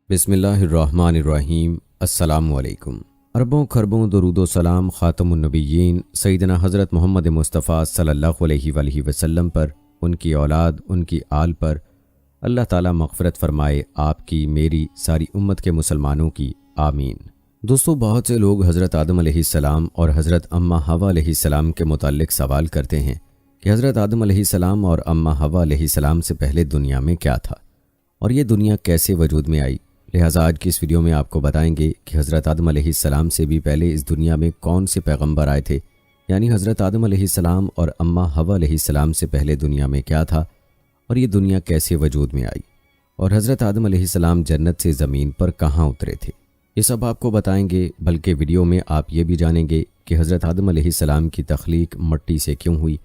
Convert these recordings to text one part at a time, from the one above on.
بسم اللہ الرحمن الرحیم۔ السلام علیکم۔ اربوں خربوں درود و سلام خاتم النبیین سیدنا حضرت محمد مصطفیٰ صلی اللہ علیہ وآلہ وسلم پر، ان کی اولاد، ان کی آل پر اللہ تعالیٰ مغفرت فرمائے، آپ کی، میری، ساری امت کے مسلمانوں کی، آمین۔ دوستو، بہت سے لوگ حضرت آدم علیہ السلام اور حضرت اماں حوا علیہ السلام کے متعلق سوال کرتے ہیں کہ حضرت آدم علیہ السلام اور اماں حوا علیہ السلام سے پہلے دنیا میں کیا تھا اور یہ دنیا کیسے وجود میں آئی۔ لہٰذا آج کی اس ویڈیو میں آپ کو بتائیں گے کہ حضرت آدم علیہ السلام سے بھی پہلے اس دنیا میں کون سے پیغمبر آئے تھے، یعنی حضرت آدم علیہ السلام اور اماں حوا علیہ السلام سے پہلے دنیا میں کیا تھا اور یہ دنیا کیسے وجود میں آئی، اور حضرت آدم علیہ السلام جنت سے زمین پر کہاں اترے تھے۔ یہ سب آپ کو بتائیں گے، بلکہ ویڈیو میں آپ یہ بھی جانیں گے کہ حضرت آدم علیہ السلام کی تخلیق مٹی سے کیوں ہوئی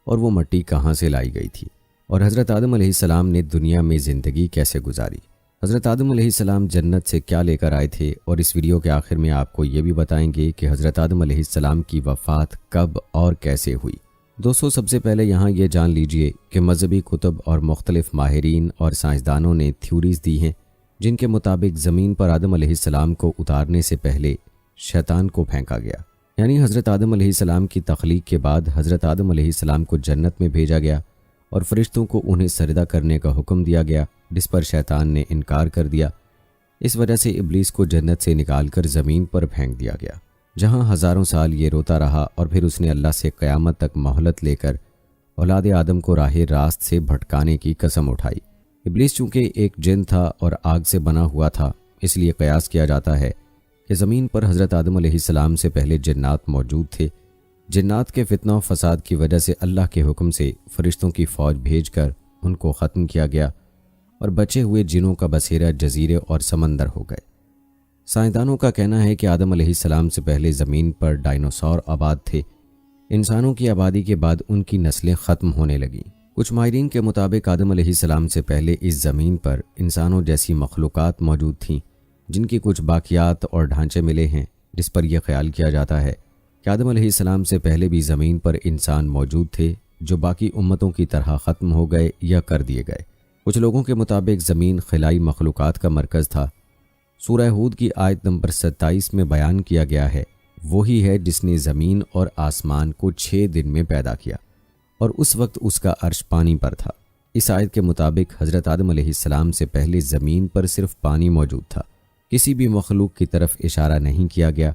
اور وہ مٹی کہاں سے لائی گئی تھی، اور حضرت آدم علیہ السلام نے دنیا میں زندگی کیسے گزاری۔ حضرت آدم علیہ السلام جنت سے کیا لے کر آئے تھے، اور اس ویڈیو کے آخر میں آپ کو یہ بھی بتائیں گے کہ حضرت آدم علیہ السلام کی وفات کب اور کیسے ہوئی۔ دوستو، سب سے پہلے یہاں یہ جان لیجئے کہ مذہبی کتب اور مختلف ماہرین اور سائنسدانوں نے تھیوریز دی ہیں جن کے مطابق زمین پر آدم علیہ السلام کو اتارنے سے پہلے شیطان کو پھینکا گیا، یعنی حضرت آدم علیہ السلام کی تخلیق کے بعد حضرت آدم علیہ السلام کو جنت میں بھیجا گیا اور فرشتوں کو انہیں سجدہ کرنے کا حکم دیا گیا، جس پر شیطان نے انکار کر دیا۔ اس وجہ سے ابلیس کو جنت سے نکال کر زمین پر پھینک دیا گیا، جہاں ہزاروں سال یہ روتا رہا، اور پھر اس نے اللہ سے قیامت تک مہلت لے کر اولاد آدم کو راہ راست سے بھٹکانے کی قسم اٹھائی۔ ابلیس چونکہ ایک جن تھا اور آگ سے بنا ہوا تھا، اس لیے قیاس کیا جاتا ہے کہ زمین پر حضرت آدم علیہ السلام سے پہلے جنات موجود تھے۔ جنات کے فتنہ و فساد کی وجہ سے اللہ کے حکم سے فرشتوں کی فوج بھیج کر ان کو ختم کیا گیا، اور بچے ہوئے جنوں کا بسیرا جزیرے اور سمندر ہو گئے۔ سائنسدانوں کا کہنا ہے کہ آدم علیہ السلام سے پہلے زمین پر ڈائنوسور آباد تھے۔ انسانوں کی آبادی کے بعد ان کی نسلیں ختم ہونے لگیں۔ کچھ ماہرین کے مطابق آدم علیہ السلام سے پہلے اس زمین پر انسانوں جیسی مخلوقات موجود تھیں جن کی کچھ باقیات اور ڈھانچے ملے ہیں، جس پر یہ خیال کیا جاتا ہے کہ آدم علیہ السلام سے پہلے بھی زمین پر انسان موجود تھے جو باقی امتوں کی طرح ختم ہو گئے یا کر دیے گئے۔ کچھ لوگوں کے مطابق زمین خلائی مخلوقات کا مرکز تھا۔ سورہ ہود کی آیت نمبر 27 میں بیان کیا گیا ہے، وہی ہے جس نے زمین اور آسمان کو 6 دن میں پیدا کیا، اور اس وقت اس کا عرش پانی پر تھا۔ اس آیت کے مطابق حضرت آدم علیہ السلام سے پہلے زمین پر صرف پانی موجود تھا، کسی بھی مخلوق کی طرف اشارہ نہیں کیا گیا۔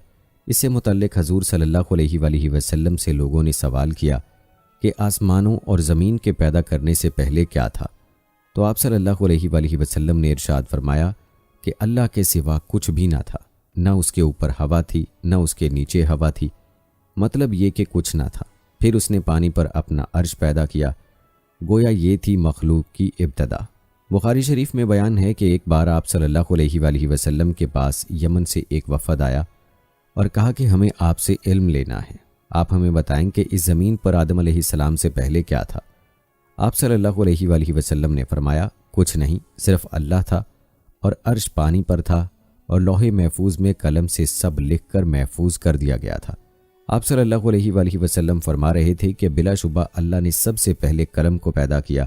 اس سے متعلق حضور صلی اللہ علیہ وآلہ وسلم سے لوگوں نے سوال کیا کہ آسمانوں اور زمین کے پیدا کرنے سے پہلے کیا تھا، تو آپ صلی اللہ علیہ وآلہ وسلم نے ارشاد فرمایا کہ اللہ کے سوا کچھ بھی نہ تھا، نہ اس کے اوپر ہوا تھی، نہ اس کے نیچے ہوا تھی، مطلب یہ کہ کچھ نہ تھا۔ پھر اس نے پانی پر اپنا عرش پیدا کیا، گویا یہ تھی مخلوق کی ابتدا۔ بخاری شریف میں بیان ہے کہ ایک بار آپ صلی اللہ علیہ وآلہ وسلم کے پاس یمن سے ایک وفد آیا اور کہا کہ ہمیں آپ سے علم لینا ہے، آپ ہمیں بتائیں کہ اس زمین پر آدم علیہ السلام سے پہلے کیا تھا۔ آپ صلی اللہ علیہ وآلہ وسلم نے فرمایا، کچھ نہیں، صرف اللہ تھا، اور عرش پانی پر تھا، اور لوح محفوظ میں قلم سے سب لکھ کر محفوظ کر دیا گیا تھا۔ آپ صلی اللہ علیہ وآلہ وسلم فرما رہے تھے کہ بلا شبہ اللہ نے سب سے پہلے قلم کو پیدا کیا،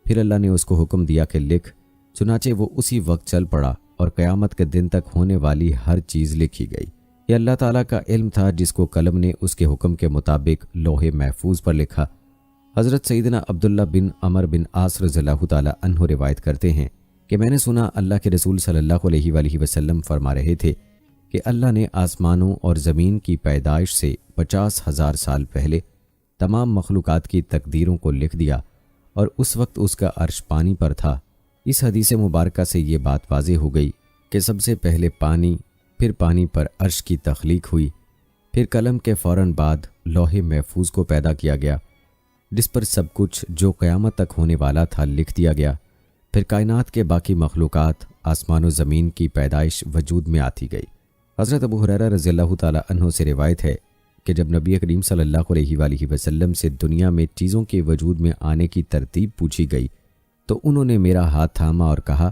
پھر اللہ نے اس کو حکم دیا کہ لکھ، چنانچہ وہ اسی وقت چل پڑا، اور قیامت کے دن تک ہونے والی ہر چیز لکھی گئی۔ یہ اللہ تعالیٰ کا علم تھا جس کو قلم نے اس کے حکم کے مطابق لوح محفوظ پر لکھا۔ حضرت سیدنا عبداللہ بن عمر بن عاص رضی اللہ تعالیٰ عنہ روایت کرتے ہیں کہ میں نے سنا اللہ کے رسول صلی اللہ علیہ وآلہ وسلم فرما رہے تھے کہ اللہ نے آسمانوں اور زمین کی پیدائش سے 50,000 سال پہلے تمام مخلوقات کی تقدیروں کو لکھ دیا، اور اس وقت اس کا عرش پانی پر تھا۔ اس حدیث مبارکہ سے یہ بات واضح ہو گئی کہ سب سے پہلے پانی، پھر پانی پر عرش کی تخلیق ہوئی، پھر قلم کے فوراً بعد لوح محفوظ کو پیدا کیا گیا، جس پر سب کچھ جو قیامت تک ہونے والا تھا لکھ دیا گیا، پھر کائنات کے باقی مخلوقات، آسمان و زمین کی پیدائش وجود میں آتی گئی۔ حضرت ابو ہریرہ رضی اللہ تعالیٰ عنہ سے روایت ہے کہ جب نبی کریم صلی اللہ علیہ وآلہ وسلم سے دنیا میں چیزوں کے وجود میں آنے کی ترتیب پوچھی گئی تو انہوں نے میرا ہاتھ تھاما اور کہا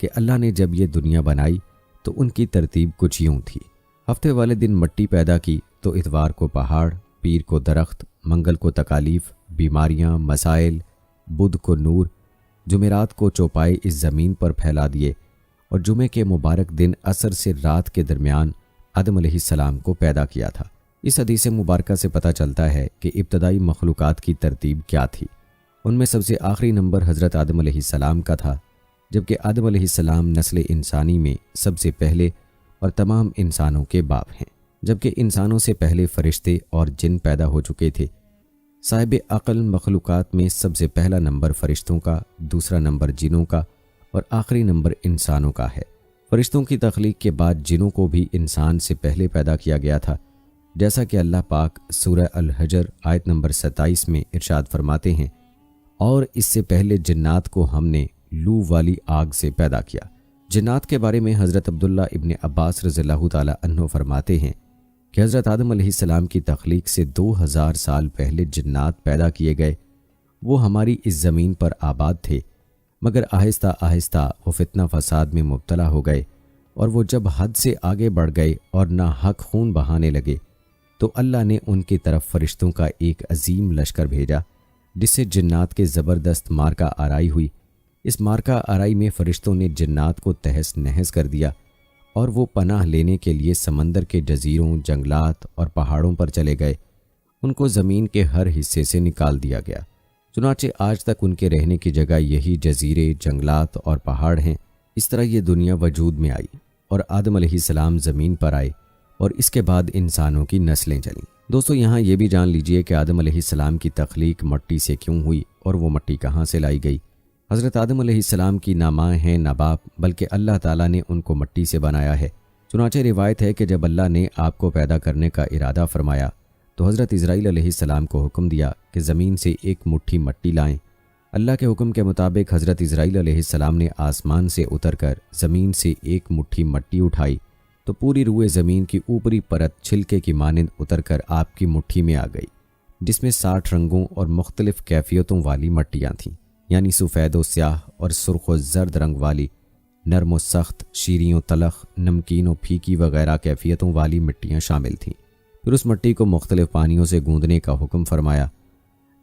کہ اللہ نے جب یہ دنیا بنائی تو ان کی ترتیب کچھ یوں تھی، ہفتے والے دن مٹی پیدا کی تو اتوار کو پہاڑ، پیر کو درخت، منگل کو تکالیف، بیماریاں، مسائل، بدھ کو نور، جمعرات کو چوپائے اس زمین پر پھیلا دیے، اور جمعے کے مبارک دن عصر سے رات کے درمیان آدم علیہ السلام کو پیدا کیا تھا۔ اس حدیث مبارکہ سے پتہ چلتا ہے کہ ابتدائی مخلوقات کی ترتیب کیا تھی۔ ان میں سب سے آخری نمبر حضرت آدم علیہ السلام کا تھا، جبکہ آدم علیہ السلام نسل انسانی میں سب سے پہلے اور تمام انسانوں کے باپ ہیں، جبکہ انسانوں سے پہلے فرشتے اور جن پیدا ہو چکے تھے۔ صاحب عقل مخلوقات میں سب سے پہلا نمبر فرشتوں کا، دوسرا نمبر جنوں کا اور آخری نمبر انسانوں کا ہے۔ فرشتوں کی تخلیق کے بعد جنوں کو بھی انسان سے پہلے پیدا کیا گیا تھا، جیسا کہ اللہ پاک سورہ الحجر آیت نمبر 27 میں ارشاد فرماتے ہیں، اور اس سے پہلے جنات کو ہم نے لو والی آگ سے پیدا کیا۔ جنات کے بارے میں حضرت عبداللہ ابن عباس رضی اللہ تعالی عنہ فرماتے ہیں کہ حضرت آدم علیہ السلام کی تخلیق سے 2000 سال پہلے جنات پیدا کیے گئے۔ وہ ہماری اس زمین پر آباد تھے، مگر آہستہ آہستہ وہ فتنہ فساد میں مبتلا ہو گئے، اور وہ جب حد سے آگے بڑھ گئے اور ناحق خون بہانے لگے تو اللہ نے ان کی طرف فرشتوں کا ایک عظیم لشکر بھیجا، جس سے جنات کے زبردست مارکہ آرائی ہوئی۔ اس مارکہ آرائی میں فرشتوں نے جنات کو تہس نہس کر دیا، اور وہ پناہ لینے کے لیے سمندر کے جزیروں، جنگلات اور پہاڑوں پر چلے گئے۔ ان کو زمین کے ہر حصے سے نکال دیا گیا، چنانچہ آج تک ان کے رہنے کی جگہ یہی جزیرے، جنگلات اور پہاڑ ہیں۔ اس طرح یہ دنیا وجود میں آئی اور آدم علیہ السلام زمین پر آئے، اور اس کے بعد انسانوں کی نسلیں چلیں۔ دوستو، یہاں یہ بھی جان لیجئے کہ آدم علیہ السلام کی تخلیق مٹی سے کیوں ہوئی اور وہ مٹی کہاں سے لائی گئی۔ حضرت آدم علیہ السلام کی نہ ماں ہیں نہ باپ، بلکہ اللہ تعالیٰ نے ان کو مٹی سے بنایا ہے۔ چنانچہ روایت ہے کہ جب اللہ نے آپ کو پیدا کرنے کا ارادہ فرمایا تو حضرت اسرائیل علیہ السلام کو حکم دیا کہ زمین سے ایک مٹھی مٹی لائیں۔ اللہ کے حکم کے مطابق حضرت اسرائیل علیہ السلام نے آسمان سے اتر کر زمین سے ایک مٹھی مٹی اٹھائی تو پوری روئے زمین کی اوپری پرت چھلکے کی مانند اتر کر آپ کی مٹھی میں آ گئی، جس میں 60 رنگوں اور مختلف کیفیتوں والی مٹیاں تھیں، یعنی سفید و سیاہ اور سرخ و زرد رنگ والی، نرم و سخت، شیریں و تلخ، نمکین و پھیکی وغیرہ کیفیتوں والی مٹیاں شامل تھیں۔ پھر اس مٹی کو مختلف پانیوں سے گوندنے کا حکم فرمایا،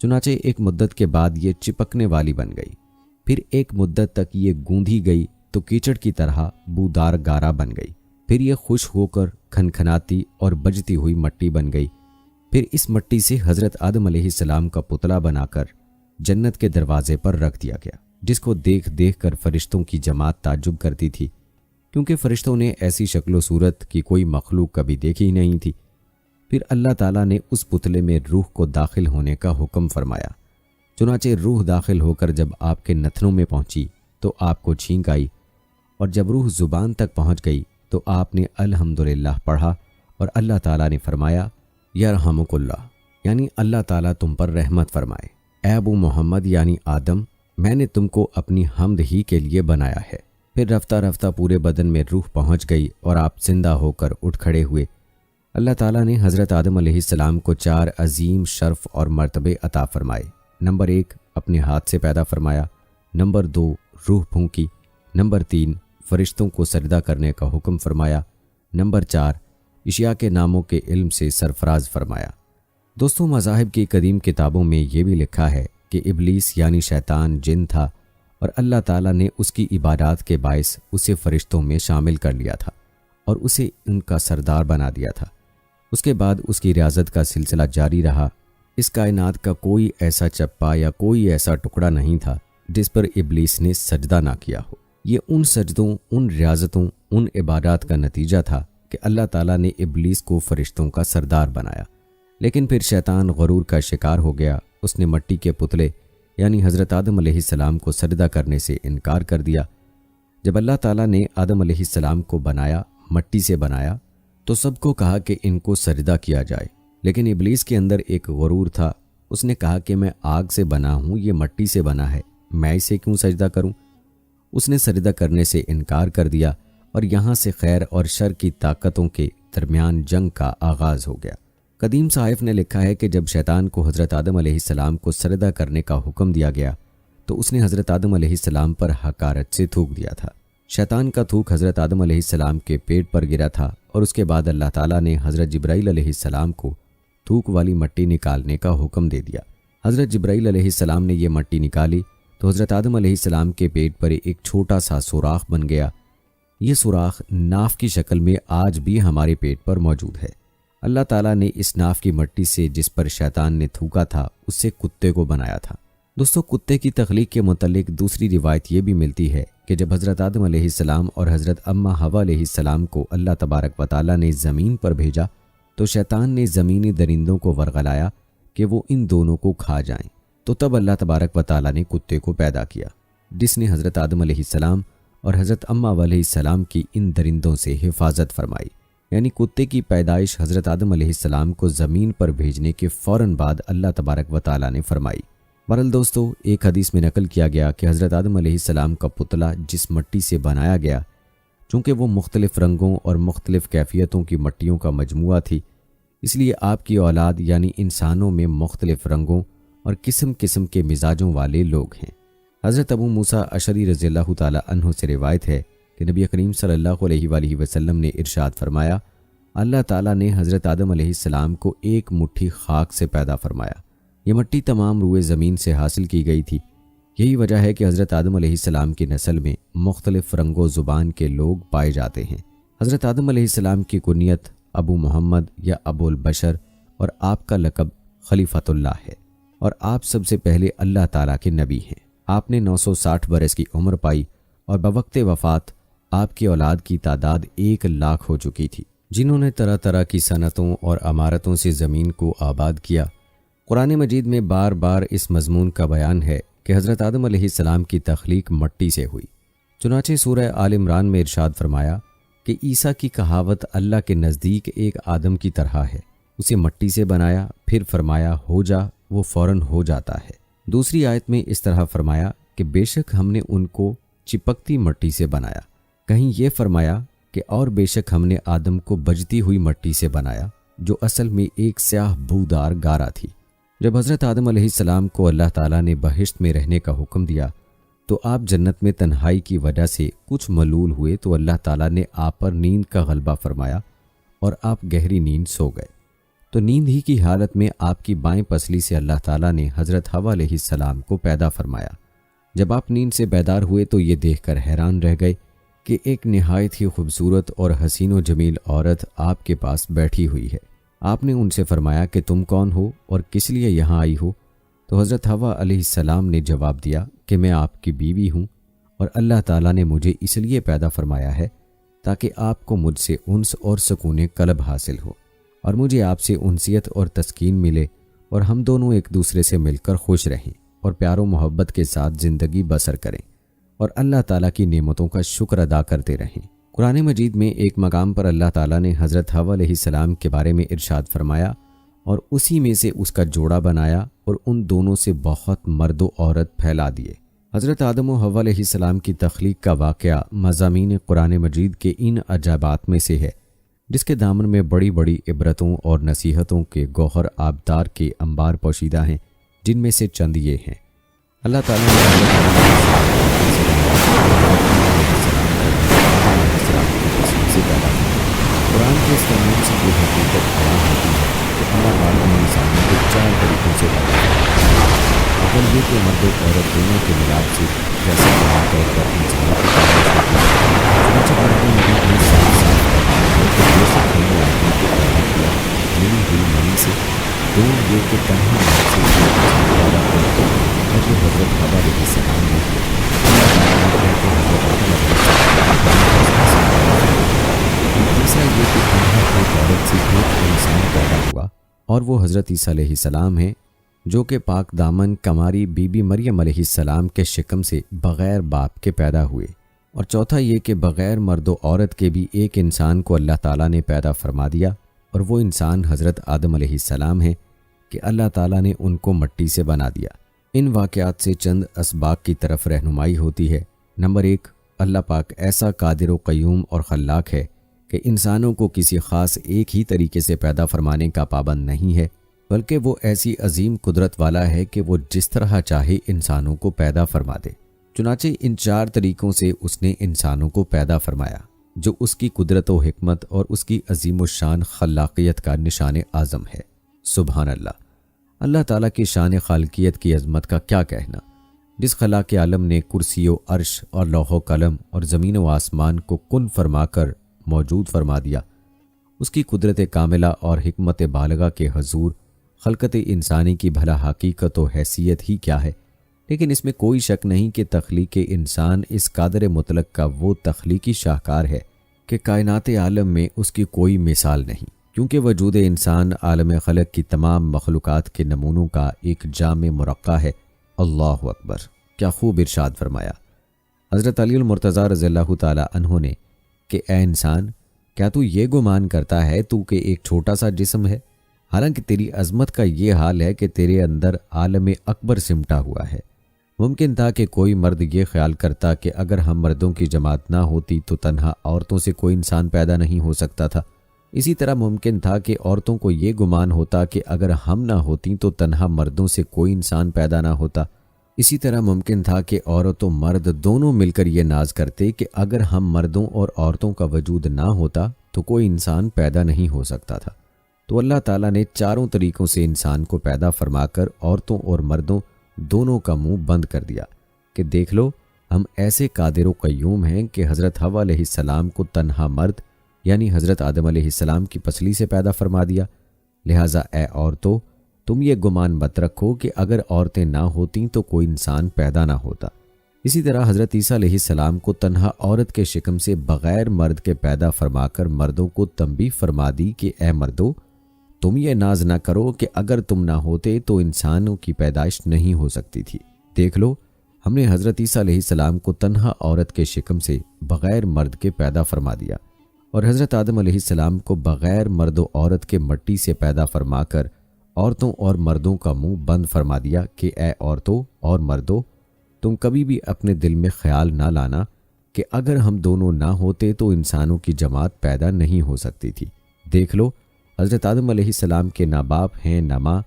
چنانچہ ایک مدت کے بعد یہ چپکنے والی بن گئی۔ پھر ایک مدت تک یہ گوندھی گئی تو کیچڑ کی طرح بودار گارا بن گئی۔ پھر یہ خشک ہو کر کھنکھناتی اور بجتی ہوئی مٹی بن گئی۔ پھر اس مٹی سے حضرت آدم علیہ السلام کا پتلا بنا کر جنت کے دروازے پر رکھ دیا گیا، جس کو دیکھ دیکھ کر فرشتوں کی جماعت تعجب کرتی تھی، کیونکہ فرشتوں نے ایسی شکل و صورت کی کوئی مخلوق کبھی دیکھی ہی نہیں تھی۔ پھر اللہ تعالیٰ نے اس پتلے میں روح کو داخل ہونے کا حکم فرمایا، چنانچہ روح داخل ہو کر جب آپ کے نتنوں میں پہنچی تو آپ کو چھینک آئی، اور جب روح زبان تک پہنچ گئی تو آپ نے الحمدللہ پڑھا، اور اللہ تعالیٰ نے فرمایا یرحمک اللہ، یعنی اللہ تعالیٰ تم پر رحمت فرمائے۔ اے ابو محمد یعنی آدم، میں نے تم کو اپنی حمد ہی کے لیے بنایا ہے۔ پھر رفتہ رفتہ پورے بدن میں روح پہنچ گئی اور آپ زندہ ہو کر اٹھ کھڑے ہوئے۔ اللہ تعالیٰ نے حضرت آدم علیہ السلام کو 4 عظیم شرف اور مرتبے عطا فرمائے۔ نمبر 1 اپنے ہاتھ سے پیدا فرمایا، نمبر 2 روح پھونکی، نمبر 3 فرشتوں کو سجدہ کرنے کا حکم فرمایا، نمبر 4 اشیاء کے ناموں کے علم سے سرفراز فرمایا۔ دوستوں، مذاہب کی قدیم کتابوں میں یہ بھی لکھا ہے کہ ابلیس یعنی شیطان جن تھا، اور اللہ تعالیٰ نے اس کی عبادات کے باعث اسے فرشتوں میں شامل کر لیا تھا اور اسے ان کا سردار بنا دیا تھا۔ اس کے بعد اس کی ریاضت کا سلسلہ جاری رہا۔ اس کائنات کا کوئی ایسا چپا یا کوئی ایسا ٹکڑا نہیں تھا جس پر ابلیس نے سجدہ نہ کیا ہو۔ یہ ان سجدوں، ان ریاضتوں، ان عبادات کا نتیجہ تھا کہ اللہ تعالیٰ نے ابلیس کو فرشتوں کا سردار بنایا۔ لیکن پھر شیطان غرور کا شکار ہو گیا۔ اس نے مٹی کے پتلے یعنی حضرت آدم علیہ السلام کو سجدہ کرنے سے انکار کر دیا۔ جب اللہ تعالیٰ نے آدم علیہ السلام کو بنایا، مٹی سے بنایا، تو سب کو کہا کہ ان کو سجدہ کیا جائے، لیکن ابلیس کے اندر ایک غرور تھا۔ اس نے کہا کہ میں آگ سے بنا ہوں، یہ مٹی سے بنا ہے، میں اسے کیوں سجدہ کروں؟ اس نے سجدہ کرنے سے انکار کر دیا، اور یہاں سے خیر اور شر کی طاقتوں کے درمیان جنگ کا آغاز ہو گیا۔ قدیم صحائف نے لکھا ہے کہ جب شیطان کو حضرت آدم علیہ السلام کو سجدہ کرنے کا حکم دیا گیا تو اس نے حضرت آدم علیہ السلام پر حقارت سے تھوک دیا تھا۔ شیطان کا تھوک حضرت آدم علیہ السلام کے پیٹ پر گرا تھا، اور اس کے بعد اللہ تعالیٰ نے حضرت جبرائیل علیہ السلام کو تھوک والی مٹی نکالنے کا حکم دے دیا۔ حضرت جبرائیل علیہ السلام نے یہ مٹی نکالی تو حضرت آدم علیہ السلام کے پیٹ پر ایک چھوٹا سا سوراخ بن گیا، یہ سوراخ ناف کی شکل میں آج بھی ہمارے پیٹ پر موجود ہے۔ اللہ تعالیٰ نے اس ناف کی مٹی سے جس پر شیطان نے تھوکا تھا اس سے کتے کو بنایا تھا۔ دوستو، کتے کی تخلیق کے متعلق دوسری روایت یہ بھی ملتی ہے کہ جب حضرت آدم علیہ السلام اور حضرت اماں حوا علیہ السلام کو اللہ تبارک و تعالیٰ نے زمین پر بھیجا تو شیطان نے زمینی درندوں کو ورغلایا کہ وہ ان دونوں کو کھا جائیں، تو تب اللہ تبارک و تعالیٰ نے کتے کو پیدا کیا، جس نے حضرت آدم علیہ السلام اور حضرت اماں علیہ السلام کی ان درندوں سے حفاظت فرمائی۔ یعنی کتے کی پیدائش حضرت آدم علیہ السلام کو زمین پر بھیجنے کے فوراً بعد اللہ تبارک و تعالیٰ نے فرمائی۔ بہرحال دوستو، ایک حدیث میں نقل کیا گیا کہ حضرت آدم علیہ السلام کا پتلا جس مٹی سے بنایا گیا، چونکہ وہ مختلف رنگوں اور مختلف کیفیتوں کی مٹیوں کا مجموعہ تھی، اس لیے آپ کی اولاد یعنی انسانوں میں مختلف رنگوں اور قسم قسم کے مزاجوں والے لوگ ہیں۔ حضرت ابو موسیٰ اشعری رضی اللہ تعالی عنہ سے روایت ہے کہ نبی کریم صلی اللہ علیہ وآلہ وسلم نے ارشاد فرمایا، اللہ تعالیٰ نے حضرت آدم علیہ السلام کو ایک مٹھی خاک سے پیدا فرمایا۔ یہ مٹی تمام روئے زمین سے حاصل کی گئی تھی۔ یہی وجہ ہے کہ حضرت آدم علیہ السلام کی نسل میں مختلف رنگ و زبان کے لوگ پائے جاتے ہیں۔ حضرت آدم علیہ السلام کی کنیت ابو محمد یا ابو البشر اور آپ کا لقب خلیفۃ اللہ ہے، اور آپ سب سے پہلے اللہ تعالیٰ کے نبی ہیں۔ آپ نے 960 برس کی عمر پائی اور بوقت وفات آپ کی اولاد کی تعداد 1,00,000 ہو چکی تھی، جنہوں نے طرح طرح کی صنعتوں اور عمارتوں سے زمین کو آباد کیا۔ قرآن مجید میں بار بار اس مضمون کا بیان ہے کہ حضرت آدم علیہ السلام کی تخلیق مٹی سے ہوئی۔ چنانچہ سورہ آل عمران میں ارشاد فرمایا کہ عیسیٰ کی کہاوت اللہ کے نزدیک ایک آدم کی طرح ہے، اسے مٹی سے بنایا، پھر فرمایا ہو جا، وہ فوراً ہو جاتا ہے۔ دوسری آیت میں اس طرح فرمایا کہ بے شک ہم نے ان کو چپکتی مٹی سے بنایا۔ کہیں یہ فرمایا کہ اور بے شک ہم نے آدم کو بجتی ہوئی مٹی سے بنایا، جو اصل میں ایک سیاہ بودار گارا تھی۔ جب حضرت آدم علیہ السلام کو اللہ تعالیٰ نے بہشت میں رہنے کا حکم دیا تو آپ جنت میں تنہائی کی وجہ سے کچھ ملول ہوئے، تو اللہ تعالیٰ نے آپ پر نیند کا غلبہ فرمایا اور آپ گہری نیند سو گئے۔ تو نیند ہی کی حالت میں آپ کی بائیں پسلی سے اللہ تعالیٰ نے حضرت حوا علیہ السلام کو پیدا فرمایا۔ جب آپ نیند سے بیدار ہوئے تو یہ دیکھ کر حیران رہ گئے کہ ایک نہایت ہی خوبصورت اور حسین و جمیل عورت آپ کے پاس بیٹھی ہوئی ہے۔ آپ نے ان سے فرمایا کہ تم کون ہو اور کس لیے یہاں آئی ہو؟ تو حضرت حوا علیہ السلام نے جواب دیا کہ میں آپ کی بیوی ہوں، اور اللہ تعالیٰ نے مجھے اس لیے پیدا فرمایا ہے تاکہ آپ کو مجھ سے انس اور سکون قلب حاصل ہو، اور مجھے آپ سے انسیت اور تسکین ملے، اور ہم دونوں ایک دوسرے سے مل کر خوش رہیں اور پیار و محبت کے ساتھ زندگی بسر کریں، اور اللہ تعالیٰ کی نعمتوں کا شکر ادا کرتے رہیں۔ قرآن مجید میں ایک مقام پر اللہ تعالیٰ نے حضرت حوا علیہ السلام کے بارے میں ارشاد فرمایا، اور اسی میں سے اس کا جوڑا بنایا اور ان دونوں سے بہت مرد و عورت پھیلا دیے۔ حضرت آدم و حوا علیہ السلام کی تخلیق کا واقعہ مضامین قرآن مجید کے ان عجائبات میں سے ہے جس کے دامن میں بڑی بڑی عبرتوں اور نصیحتوں کے گوہر آبدار کے انبار پوشیدہ ہیں، جن میں سے چند یہ ہیں۔ اللہ تعالیٰ نے قرآن کے اس قانون سے یہ حقیقت بیان ہوتی ہے کہ اللہ تعالیٰ نے انسانوں کو 4 طریقوں سے پیدا کیا۔ اول یہ کہ مرد و عورت دونوں کے ملاپ سے جیسے عام طور پر انسانوں کی پیدائش ہوتی ہے، چنانچہ قرآن مجید نے صاف فرمایا ہے کہ بے شک ہم نے آدمی کو پیدا کیا ملی ہوئی منی سے۔ دو یہ کہ تنہا مرد سے انسان پیدا کرتے اور وہ حضرت حوا علیہ السلام نے تیسرا یہ کہ تنہا ایک عورت سے ایک انسان پیدا ہوا اور وہ حضرت عیسیٰ علیہ السلام ہیں، جو کہ پاک دامن کماری بی بی مریم علیہ السلام کے شکم سے بغیر باپ کے پیدا ہوئے۔ اور چوتھا یہ کہ بغیر مرد و عورت کے بھی ایک انسان کو اللہ تعالیٰ نے پیدا فرما دیا، اور وہ انسان حضرت آدم علیہ السلام ہیں کہ اللہ تعالیٰ نے ان کو مٹی سے بنا دیا۔ ان واقعات سے چند اسباق کی طرف رہنمائی ہوتی ہے۔ نمبر 1، اللہ پاک ایسا قادر و قیوم اور خلاق ہے کہ انسانوں کو کسی خاص ایک ہی طریقے سے پیدا فرمانے کا پابند نہیں ہے، بلکہ وہ ایسی عظیم قدرت والا ہے کہ وہ جس طرح چاہے انسانوں کو پیدا فرما دے۔ چنانچہ ان 4 طریقوں سے اس نے انسانوں کو پیدا فرمایا، جو اس کی قدرت و حکمت اور اس کی عظیم الشان خلاقیت کا نشان اعظم ہے۔ سبحان اللہ! اللہ تعالیٰ کی شان خالقیت کی عظمت کا کیا کہنا۔ جس خلا کے عالم نے کرسی و عرش اور لوح و قلم اور زمین و آسمان کو کن فرما کر موجود فرما دیا، اس کی قدرت کاملہ اور حکمت بالغہ کے حضور خلقت انسانی کی بھلا حقیقت و حیثیت ہی کیا ہے۔ لیکن اس میں کوئی شک نہیں کہ تخلیق انسان اس قادر مطلق کا وہ تخلیقی شاہکار ہے کہ کائنات عالم میں اس کی کوئی مثال نہیں، کیونکہ وجود انسان عالم خلق کی تمام مخلوقات کے نمونوں کا ایک جامع مرقع ہے۔ اللہ اکبر! کیا خوب ارشاد فرمایا حضرت علی المرتضیٰ رضی اللہ تعالی عنہ نے کہ اے انسان، کیا تو یہ گمان کرتا ہے تو کہ ایک چھوٹا سا جسم ہے، حالانکہ تیری عظمت کا یہ حال ہے کہ تیرے اندر عالم اکبر سمٹا ہوا ہے۔ ممکن تھا کہ کوئی مرد یہ خیال کرتا کہ اگر ہم مردوں کی جماعت نہ ہوتی تو تنہا عورتوں سے کوئی انسان پیدا نہیں ہو سکتا تھا۔ اسی طرح ممکن تھا کہ عورتوں کو یہ گمان ہوتا کہ اگر ہم نہ ہوتیں تو تنہا مردوں سے کوئی انسان پیدا نہ ہوتا۔ اسی طرح ممکن تھا کہ عورت و مرد دونوں مل کر یہ ناز کرتے کہ اگر ہم مردوں اور عورتوں کا وجود نہ ہوتا تو کوئی انسان پیدا نہیں ہو سکتا تھا۔ تو اللہ تعالیٰ نے چاروں طریقوں سے انسان کو پیدا فرما کر عورتوں اور مردوں دونوں کا منہ بند کر دیا کہ دیکھ لو، ہم ایسے قادر و قیوم ہیں کہ حضرت حوا علیہ السلام کو تنہا مرد یعنی حضرت آدم علیہ السلام کی پسلی سے پیدا فرما دیا۔ لہٰذا اے عورتوں، تم یہ گمان مت رکھو کہ اگر عورتیں نہ ہوتیں تو کوئی انسان پیدا نہ ہوتا۔ اسی طرح حضرت عیسیٰ علیہ السلام کو تنہا عورت کے شکم سے بغیر مرد کے پیدا فرما کر مردوں کو تنبیہ فرما دی کہ اے مردو، تم یہ ناز نہ کرو کہ اگر تم نہ ہوتے تو انسانوں کی پیدائش نہیں ہو سکتی تھی۔ دیکھ لو، ہم نے حضرت عیسیٰ علیہ السلام کو تنہا عورت کے شکم سے بغیر مرد کے پیدا فرما دیا، اور حضرت آدم علیہ السلام کو بغیر مرد و عورت کے مٹی سے پیدا فرما کر عورتوں اور مردوں کا منہ بند فرما دیا کہ اے عورتوں اور مردوں، تم کبھی بھی اپنے دل میں خیال نہ لانا کہ اگر ہم دونوں نہ ہوتے تو انسانوں کی جماعت پیدا نہیں ہو سکتی تھی۔ دیکھ لو، حضرت آدم علیہ السلام کے نہ باپ ہیں نہ ماں،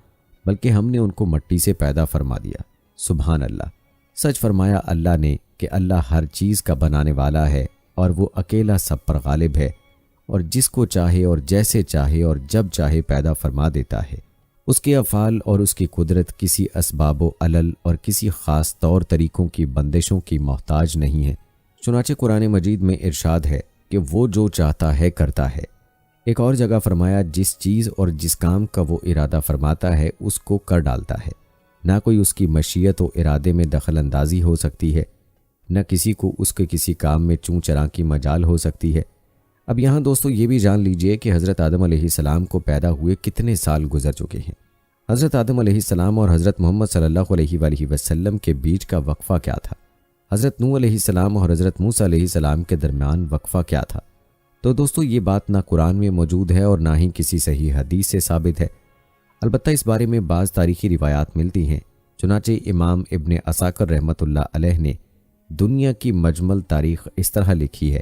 بلکہ ہم نے ان کو مٹی سے پیدا فرما دیا۔ سبحان اللہ! سچ فرمایا اللہ نے کہ اللہ ہر چیز کا بنانے والا ہے اور وہ اکیلا سب پر غالب ہے، اور جس کو چاہے اور جیسے چاہے اور جب چاہے پیدا فرما دیتا ہے۔ اس کے افعال اور اس کی قدرت کسی اسباب و علل اور کسی خاص طور طریقوں کی بندشوں کی محتاج نہیں ہے۔ چنانچہ قرآن مجید میں ارشاد ہے کہ وہ جو چاہتا ہے کرتا ہے۔ ایک اور جگہ فرمایا جس چیز اور جس کام کا وہ ارادہ فرماتا ہے اس کو کر ڈالتا ہے، نہ کوئی اس کی مشیت و ارادے میں دخل اندازی ہو سکتی ہے، نہ کسی کو اس کے کسی کام میں چوں چراں کی مجال ہو سکتی ہے۔ اب یہاں دوستو یہ بھی جان لیجئے کہ حضرت آدم علیہ السلام کو پیدا ہوئے کتنے سال گزر چکے ہیں۔ حضرت آدم علیہ السلام اور حضرت محمد صلی اللہ علیہ وآلہ وسلم کے بیچ کا وقفہ کیا تھا؟ حضرت نوح علیہ السلام اور حضرت موسیٰ علیہ السلام کے درمیان وقفہ کیا تھا؟ تو دوستو یہ بات نہ قرآن میں موجود ہے اور نہ ہی کسی صحیح حدیث سے ثابت ہے۔ البتہ اس بارے میں بعض تاریخی روایات ملتی ہیں۔ چنانچہ امام ابن عساکر رحمۃ اللہ علیہ نے دنیا کی مجمل تاریخ اس طرح لکھی ہے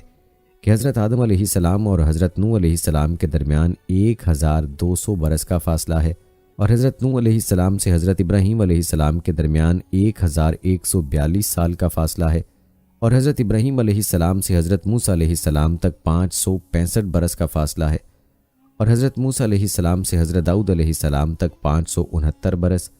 کہ حضرت آدم علیہ السلام اور حضرت نوح علیہ السلام کے درمیان 1200 برس کا فاصلہ ہے، اور حضرت نوح علیہ السلام سے حضرت ابراہیم علیہ السلام کے درمیان 1142 سال کا فاصلہ ہے، اور حضرت ابراہیم علیہ السلام سے حضرت موسیٰ علیہ السلام تک 565 برس کا فاصلہ ہے، اور حضرت موسیٰ علیہ السلام سے حضرت داؤد علیہ السلام تک 569 برس،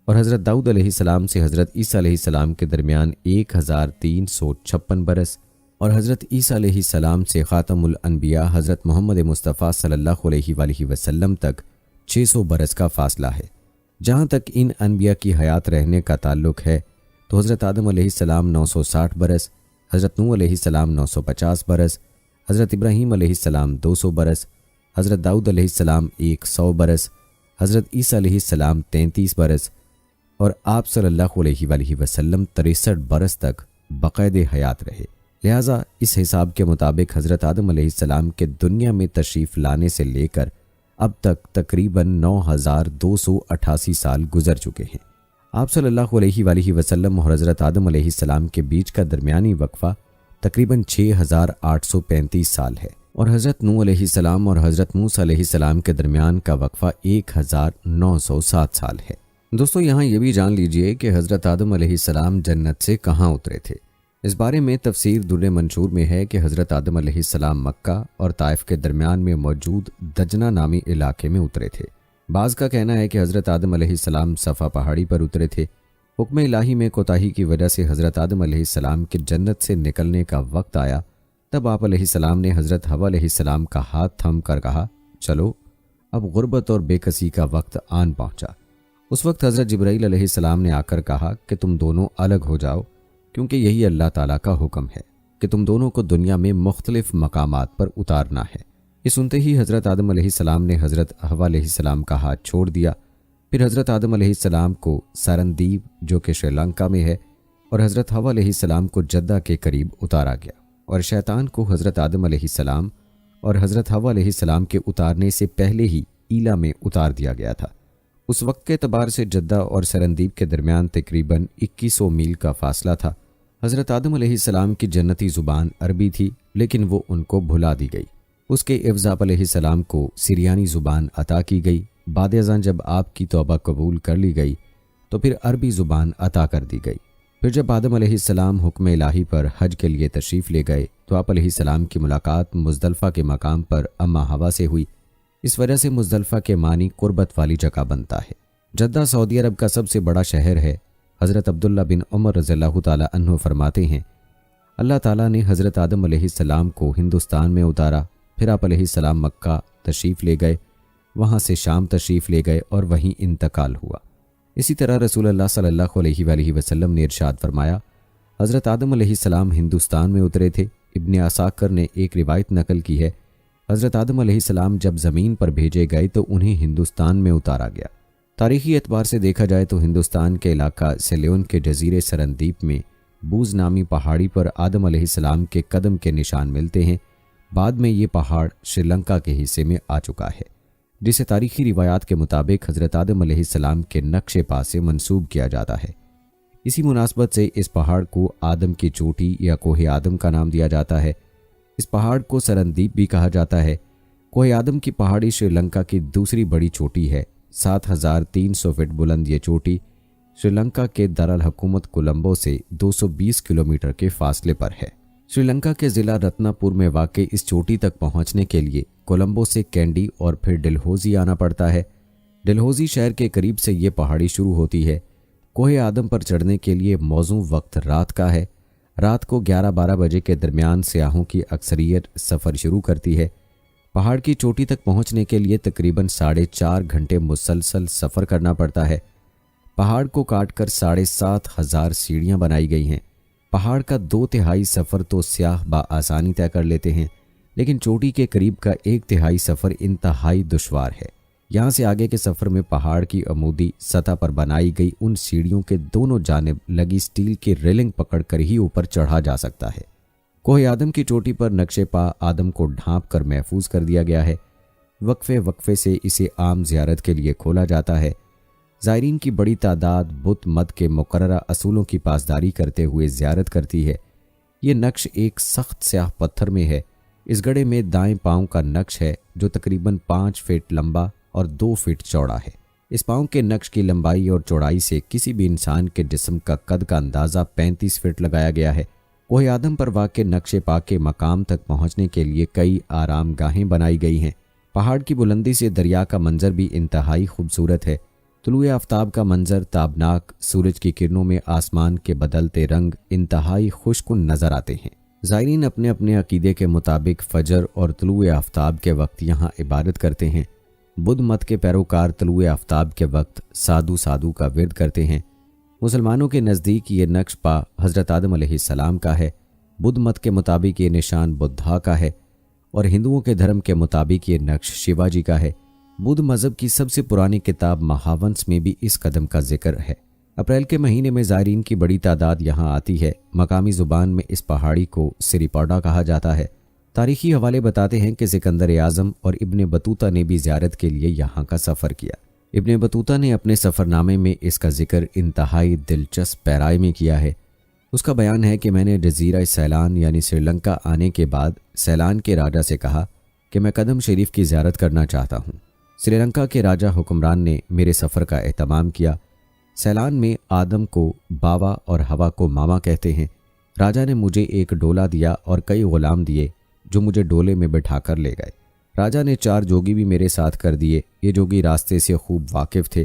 اور حضرت داؤد علیہ السلام سے حضرت عیسیٰ علیہ السلام کے درمیان 1356 برس، اور حضرت عیسیٰ علیہ السلام سے خاتم الانبیاء حضرت محمد مصطفیٰ صلی اللہ علیہ وآلہ وسلم تک 600 برس کا فاصلہ ہے۔ جہاں تک ان انبیاء کی حیات رہنے کا تعلق ہے تو حضرت آدم علیہ السلام 960 برس، حضرت نوح علیہ السلام 950 برس، حضرت ابراہیم علیہ السلام 200 برس، حضرت داؤد علیہ السلام 100 برس، حضرت عیسیٰ علیہ السلام 33 برس، اور آپ صلی اللہ علیہ وآلہ وسلم 63 برس تک باقاعد حیات رہے۔ لہٰذا اس حساب کے مطابق حضرت آدم علیہ السلام کے دنیا میں تشریف لانے سے لے کر اب تک تقریباً 9288 سال گزر چکے ہیں۔ آپ صلی اللہ علیہ وآلہ وسلم اور حضرت آدم علیہ السلام کے بیچ کا درمیانی وقفہ تقریباً 6835 سال ہے، اور حضرت نوح علیہ السلام اور حضرت موسیٰ علیہ السلام کے درمیان کا وقفہ 1907 سال ہے۔ دوستو یہاں یہ بھی جان لیجئے کہ حضرت آدم علیہ السلام جنت سے کہاں اترے تھے۔ اس بارے میں تفسیر در منشور میں ہے کہ حضرت آدم علیہ السلام مکہ اور طائف کے درمیان میں موجود دجنہ نامی علاقے میں اترے تھے۔ بعض کا کہنا ہے کہ حضرت آدم علیہ السلام صفا پہاڑی پر اترے تھے۔ حکم الہی میں کوتاہی کی وجہ سے حضرت آدم علیہ السلام کے جنت سے نکلنے کا وقت آیا، تب آپ علیہ السلام نے حضرت حوا علیہ السلام کا ہاتھ تھم کر کہا، چلو اب غربت اور بے کسی کا وقت آن پہنچا۔ اس وقت حضرت جبرائیل علیہ السلام نے آ کر کہا کہ تم دونوں الگ ہو جاؤ، کیونکہ یہی اللہ تعالیٰ کا حکم ہے کہ تم دونوں کو دنیا میں مختلف مقامات پر اتارنا ہے۔ یہ سنتے ہی حضرت آدم علیہ السلام نے حضرت حوا علیہ السلام کا ہاتھ چھوڑ دیا۔ پھر حضرت آدم علیہ السلام کو سرندیپ جو کہ سری لنکا میں ہے اور حضرت حوا علیہ السلام کو جدہ کے قریب اتارا گیا، اور شیطان کو حضرت آدم علیہ السلام اور حضرت حوا علیہ السلام کے اتارنے سے پہلے ہی ایلا میں اتار دیا گیا تھا۔ اس وقت کے اعتبار سے جدہ اور سرندیپ کے درمیان تقریباً 2100 میل کا فاصلہ تھا۔ حضرت آدم علیہ السلام کی جنتی زبان عربی تھی، لیکن وہ ان کو بھلا دی گئی۔ اس کے عوض آپ علیہ السلام کو سریانی زبان عطا کی گئی۔ بعد ازاں جب آپ کی توبہ قبول کر لی گئی تو پھر عربی زبان عطا کر دی گئی۔ پھر جب آدم علیہ السلام حکم الہی پر حج کے لیے تشریف لے گئے تو آپ علیہ السلام کی ملاقات مزدلفہ کے مقام پر اما حوا سے ہوئی۔ اس وجہ سے مزدلفہ کے معنی قربت والی جگہ بنتا ہے۔ جدہ سعودی عرب کا سب سے بڑا شہر ہے۔ حضرت عبداللہ بن عمر رضی اللہ تعالیٰ عنہ فرماتے ہیں، اللہ تعالیٰ نے حضرت آدم علیہ السلام کو ہندوستان میں اتارا، پھر آپ علیہ السلام مکہ تشریف لے گئے، وہاں سے شام تشریف لے گئے اور وہیں انتقال ہوا۔ اسی طرح رسول اللہ صلی اللہ علیہ وآلہ وسلم نے ارشاد فرمایا، حضرت آدم علیہ السلام ہندوستان میں اترے تھے۔ ابن عساکر نے ایک روایت نقل کی ہے، حضرت آدم علیہ السلام جب زمین پر بھیجے گئے تو انہیں ہندوستان میں اتارا گیا۔ تاریخی اعتبار سے دیکھا جائے تو ہندوستان کے علاقہ سیلون کے جزیرے سرندیپ میں بوز نامی پہاڑی پر آدم علیہ السلام کے قدم کے نشان ملتے ہیں۔ بعد میں یہ پہاڑ سری لنکا کے حصے میں آ چکا ہے، جسے تاریخی روایات کے مطابق حضرت آدم علیہ السلام کے نقش پا سے منسوب کیا جاتا ہے۔ اسی مناسبت سے اس پہاڑ کو آدم کی چوٹی یا کوہ آدم کا نام دیا جاتا ہے۔ اس پہاڑ کو سرندیپ بھی کہا جاتا ہے۔ کوہ آدم کی پہاڑی سری لنکا کی دوسری بڑی چوٹی ہے۔ 7300 فٹ بلند یہ چوٹی سری لنکا کے دارالحکومت کولمبو سے 220 کلومیٹر کے فاصلے پر ہے۔ سری لنکا کے ضلع رتنا پور میں واقع اس چوٹی تک پہنچنے کے لیے کولمبو سے کینڈی اور پھر ڈلہوزی آنا پڑتا ہے۔ ڈلہوزی شہر کے قریب سے یہ پہاڑی شروع ہوتی ہے۔ کوہ آدم پر چڑھنے کے لیے موزوں وقت رات کا ہے۔ رات کو 11-12 بجے کے درمیان سیاحوں کی اکثریت سفر شروع کرتی ہے۔ پہاڑ کی چوٹی تک پہنچنے کے لیے تقریباً 4.5 گھنٹے مسلسل سفر کرنا پڑتا ہے۔ پہاڑ کو کاٹ کر 7,500 سیڑھیاں بنائی گئی ہیں۔ پہاڑ کا 2/3 سفر تو سیاح بآسانی طے کر لیتے ہیں، لیکن چوٹی کے قریب کا 1/3 سفر انتہائی دشوار ہے۔ یہاں سے آگے کے سفر میں پہاڑ کی عمودی سطح پر بنائی گئی ان سیڑھیوں کے دونوں جانب لگی سٹیل کی ریلنگ پکڑ کر ہی اوپر چڑھا جا سکتا ہے۔ کوہ آدم کی چوٹی پر نقش پا آدم کو ڈھانپ کر محفوظ کر دیا گیا ہے۔ وقفے سے اسے عام زیارت کے لیے کھولا جاتا ہے۔ زائرین کی بڑی تعداد بت مت کے مقررہ اصولوں کی پاسداری کرتے ہوئے زیارت کرتی ہے۔ یہ نقش ایک سخت سیاہ پتھر میں ہے۔ اس گڑھے میں دائیں پاؤں کا نقش ہے جو تقریباً 5 فٹ لمبا اور 2 فٹ چوڑا ہے۔ اس پاؤں کے نقش کی لمبائی اور چوڑائی سے کسی بھی انسان کے جسم کا قد کا اندازہ 35 فٹ لگایا گیا ہے۔ کوہ آدم پر واقع نقش پا کے مقام تک پہنچنے کے لیے کئی آرام گاہیں بنائی گئی ہیں۔ پہاڑ کی بلندی سے دریا کا منظر بھی انتہائی خوبصورت ہے۔ طلوع آفتاب کا منظر تابناک، سورج کی کرنوں میں آسمان کے بدلتے رنگ انتہائی خوشکن نظر آتے ہیں۔ زائرین اپنے اپنے عقیدے کے مطابق فجر اور طلوع آفتاب کے وقت یہاں عبادت کرتے ہیں۔ بدھ مت کے پیروکار طلوع آفتاب کے وقت سادو کا ورد کرتے ہیں۔ مسلمانوں کے نزدیک یہ نقش پا حضرت آدم علیہ السلام کا ہے۔ بدھ مت کے مطابق یہ نشان بدھا کا ہے اور ہندوؤں کے دھرم کے مطابق یہ نقش شیوا جی کا ہے۔ بدھ مذہب کی سب سے پرانی کتاب مہاونس میں بھی اس قدم کا ذکر ہے۔ اپریل کے مہینے میں زائرین کی بڑی تعداد یہاں آتی ہے۔ مقامی زبان میں اس پہاڑی کو سریپاڈا کہا جاتا ہے۔ تاریخی حوالے بتاتے ہیں کہ سکندر اعظم اور ابن بطوطہ نے بھی زیارت کے لیے یہاں کا سفر کیا۔ ابن بطوطہ نے اپنے سفر نامے میں اس کا ذکر انتہائی دلچسپ پیرائے میں کیا ہے۔ اس کا بیان ہے کہ میں نے جزیرہ سیلان یعنی سری لنکا آنے کے بعد سیلان کے راجا سے کہا کہ میں قدم شریف کی زیارت کرنا چاہتا ہوں۔ سری لنکا کے راجا حکمران نے میرے سفر کا اہتمام کیا۔ سیلان میں آدم کو باوا اور ہوا کو ماما کہتے ہیں۔ راجا نے مجھے ایک ڈولا دیا اور کئی غلام دیے جو مجھے ڈولے میں بٹھا کر لے گئے۔ راجا نے 4 جوگی بھی میرے ساتھ کر دیے۔ یہ جوگی راستے سے خوب واقف تھے۔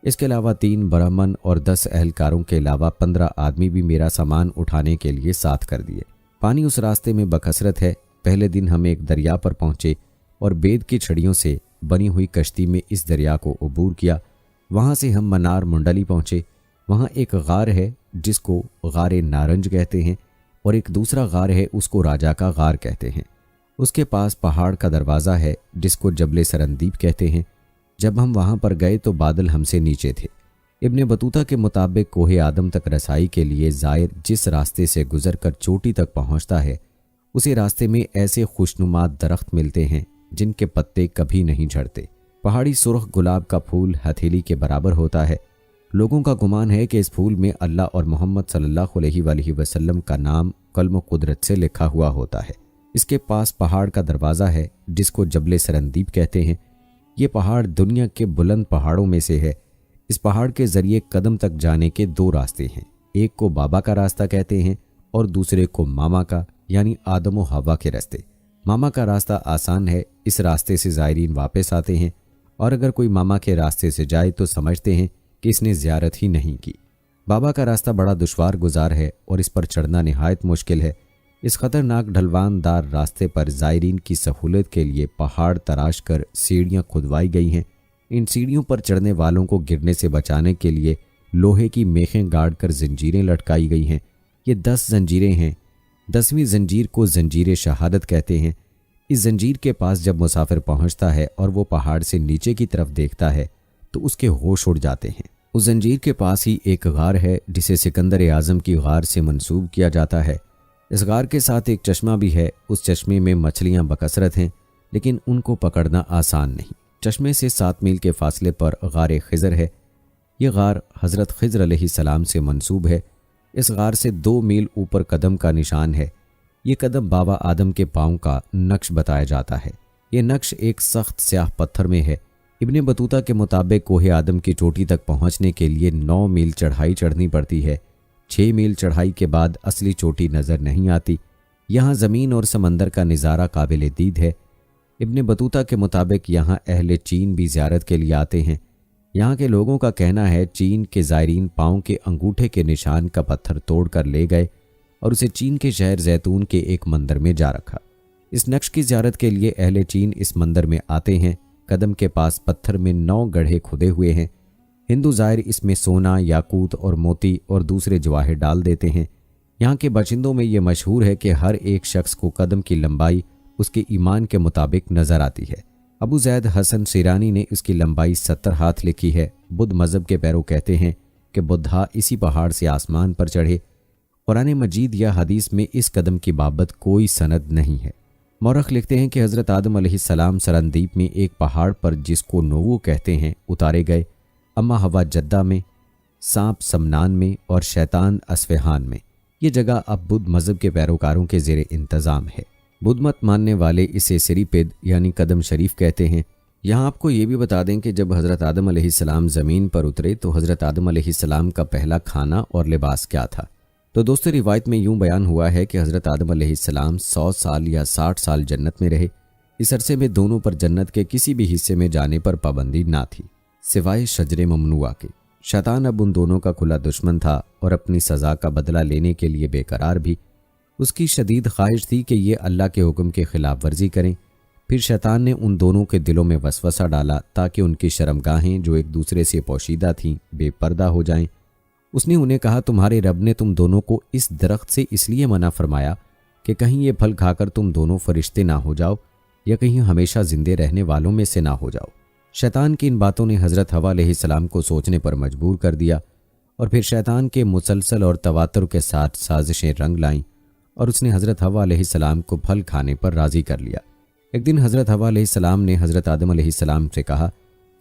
اس کے علاوہ 3 برہمن اور 10 اہلکاروں کے علاوہ 15 آدمی بھی میرا سامان اٹھانے کے لیے ساتھ کر دیے۔ پانی اس راستے میں بکثرت ہے۔ پہلے دن ہم ایک دریا پر پہنچے اور بید کی چھڑیوں سے بنی ہوئی کشتی میں اس دریا کو عبور کیا۔ وہاں سے ہم منار منڈلی پہنچے۔ وہاں ایک غار ہے جس کو غار نارنج کہتے ہیں، اور ایک دوسرا غار ہے اس کو راجا کا غار کہتے ہیں۔ اس کے پاس پہاڑ کا دروازہ ہے جس کو جبل سرندیپ کہتے ہیں۔ جب ہم وہاں پر گئے تو بادل ہم سے نیچے تھے۔ ابن بطوطہ کے مطابق کوہ آدم تک رسائی کے لیے زائر جس راستے سے گزر کر چوٹی تک پہنچتا ہے، اسی راستے میں ایسے خوشنما درخت ملتے ہیں جن کے پتے کبھی نہیں جھڑتے۔ پہاڑی سرخ گلاب کا پھول ہتھیلی کے برابر ہوتا ہے۔ لوگوں کا گمان ہے کہ اس پھول میں اللہ اور محمد صلی اللہ علیہ وآلہ وسلم کا نام قلم و قدرت سے لکھا ہوا ہوتا ہے۔ اس کے پاس پہاڑ کا دروازہ ہے جس کو جبل سرندیپ کہتے ہیں۔ یہ پہاڑ دنیا کے بلند پہاڑوں میں سے ہے۔ اس پہاڑ کے ذریعے قدم تک جانے کے 2 راستے ہیں، ایک کو بابا کا راستہ کہتے ہیں اور دوسرے کو ماما کا، یعنی آدم و حوا کے راستے۔ ماما کا راستہ آسان ہے، اس راستے سے زائرین واپس آتے ہیں، اور اگر کوئی ماما کے راستے سے جائے تو سمجھتے ہیں کہ اس نے زیارت ہی نہیں کی۔ بابا کا راستہ بڑا دشوار گزار ہے اور اس پر چڑھنا نہایت مشکل ہے۔ اس خطرناک ڈھلوان دار راستے پر زائرین کی سہولت کے لیے پہاڑ تراش کر سیڑھیاں کھدوائی گئی ہیں۔ ان سیڑھیوں پر چڑھنے والوں کو گرنے سے بچانے کے لیے لوہے کی میخیں گاڑ کر زنجیریں لٹکائی گئی ہیں۔ یہ 10 زنجیریں ہیں۔ 10ویں زنجیر کو زنجیر شہادت کہتے ہیں۔ اس زنجیر کے پاس جب مسافر پہنچتا ہے اور وہ پہاڑ سے نیچے کی طرف دیکھتا ہے تو اس کے ہوش اڑ جاتے ہیں۔ اس زنجیر کے پاس ہی ایک غار ہے جسے سکندر اعظم کی غار سے منسوب کیا جاتا ہے۔ اس غار کے ساتھ ایک چشمہ بھی ہے۔ اس چشمے میں مچھلیاں بکثرت ہیں، لیکن ان کو پکڑنا آسان نہیں۔ چشمے سے 7 میل کے فاصلے پر غار خضر ہے۔ یہ غار حضرت خضر علیہ السلام سے منسوب ہے۔ اس غار سے 2 میل اوپر قدم کا نشان ہے۔ یہ قدم بابا آدم کے پاؤں کا نقش بتایا جاتا ہے۔ یہ نقش ایک سخت سیاہ پتھر میں ہے۔ ابن بطوطہ کے مطابق کوہ آدم کی چوٹی تک پہنچنے کے لیے 9 میل چڑھائی چڑھنی پڑتی ہے۔ 6 میل چڑھائی کے بعد اصلی چوٹی نظر نہیں آتی۔ یہاں زمین اور سمندر کا نظارہ قابل دید ہے۔ ابن بطوطہ کے مطابق یہاں اہل چین بھی زیارت کے لیے آتے ہیں۔ یہاں کے لوگوں کا کہنا ہے چین کے زائرین پاؤں کے انگوٹھے کے نشان کا پتھر توڑ کر لے گئے اور اسے چین کے شہر زیتون کے ایک مندر میں جا رکھا۔ اس نقش کی زیارت کے لیے اہل چین اس مندر میں آتے ہیں۔ قدم کے پاس پتھر میں 9 گڑھے کھدے ہوئے ہیں۔ ہندو زائر اس میں سونا، یاقوت اور موتی اور دوسرے جواہر ڈال دیتے ہیں۔ یہاں کے باشندوں میں یہ مشہور ہے کہ ہر ایک شخص کو قدم کی لمبائی اس کے ایمان کے مطابق نظر آتی ہے۔ ابو زید حسن سیرانی نے اس کی لمبائی 70 ہاتھ لکھی ہے۔ بدھ مذہب کے پیرو کہتے ہیں کہ بدھا اسی پہاڑ سے آسمان پر چڑھے۔ قرآن مجید یا حدیث میں اس قدم کی بابت کوئی سند نہیں ہے۔ مورخ لکھتے ہیں کہ حضرت آدم علیہ السلام سرندیپ میں ایک پہاڑ پر جس کو نوو کہتے ہیں اتارے گئے، اما ہوا جدہ میں، سانپ سمنان میں اور شیطان اسفہان میں۔ یہ جگہ اب بدھ مذہب کے پیروکاروں کے زیر انتظام ہے۔ بدھ مت ماننے والے اسے سری پد یعنی قدم شریف کہتے ہیں۔ یہاں آپ کو یہ بھی بتا دیں کہ جب حضرت آدم علیہ السلام زمین پر اترے تو حضرت آدم علیہ السلام کا پہلا کھانا اور لباس کیا تھا؟ تو دوستو، روایت میں یوں بیان ہوا ہے کہ حضرت آدم علیہ السلام 100 سال یا 60 سال جنت میں رہے۔ اس عرصے میں دونوں پر جنت کے کسی بھی حصے میں جانے پر پابندی نہ تھی سوائے شجر ممنوعہ کے۔ شیطان اب ان دونوں کا کھلا دشمن تھا اور اپنی سزا کا بدلہ لینے کے لیے بے قرار بھی۔ اس کی شدید خواہش تھی کہ یہ اللہ کے حکم کی خلاف ورزی کریں۔ پھر شیطان نے ان دونوں کے دلوں میں وسوسہ ڈالا تاکہ ان کی شرمگاہیں جو ایک دوسرے سے پوشیدہ تھیں بے پردہ ہو جائیں۔ اس نے انہیں کہا، تمہارے رب نے تم دونوں کو اس درخت سے اس لیے منع فرمایا کہ کہیں یہ پھل کھا کر تم دونوں فرشتے نہ ہو جاؤ یا کہیں ہمیشہ زندے رہنے والوں میں سے نہ ہو جاؤ۔ شیطان کی ان باتوں نے حضرت حوا علیہ السلام کو سوچنے پر مجبور کر دیا، اور پھر شیطان کے مسلسل اور تواتر کے ساتھ سازشیں رنگ لائیں اور اس نے حضرت حوا علیہ السلام کو پھل کھانے پر راضی کر لیا۔ ایک دن حضرت حوا علیہ السلام نے حضرت آدم علیہ السلام سے کہا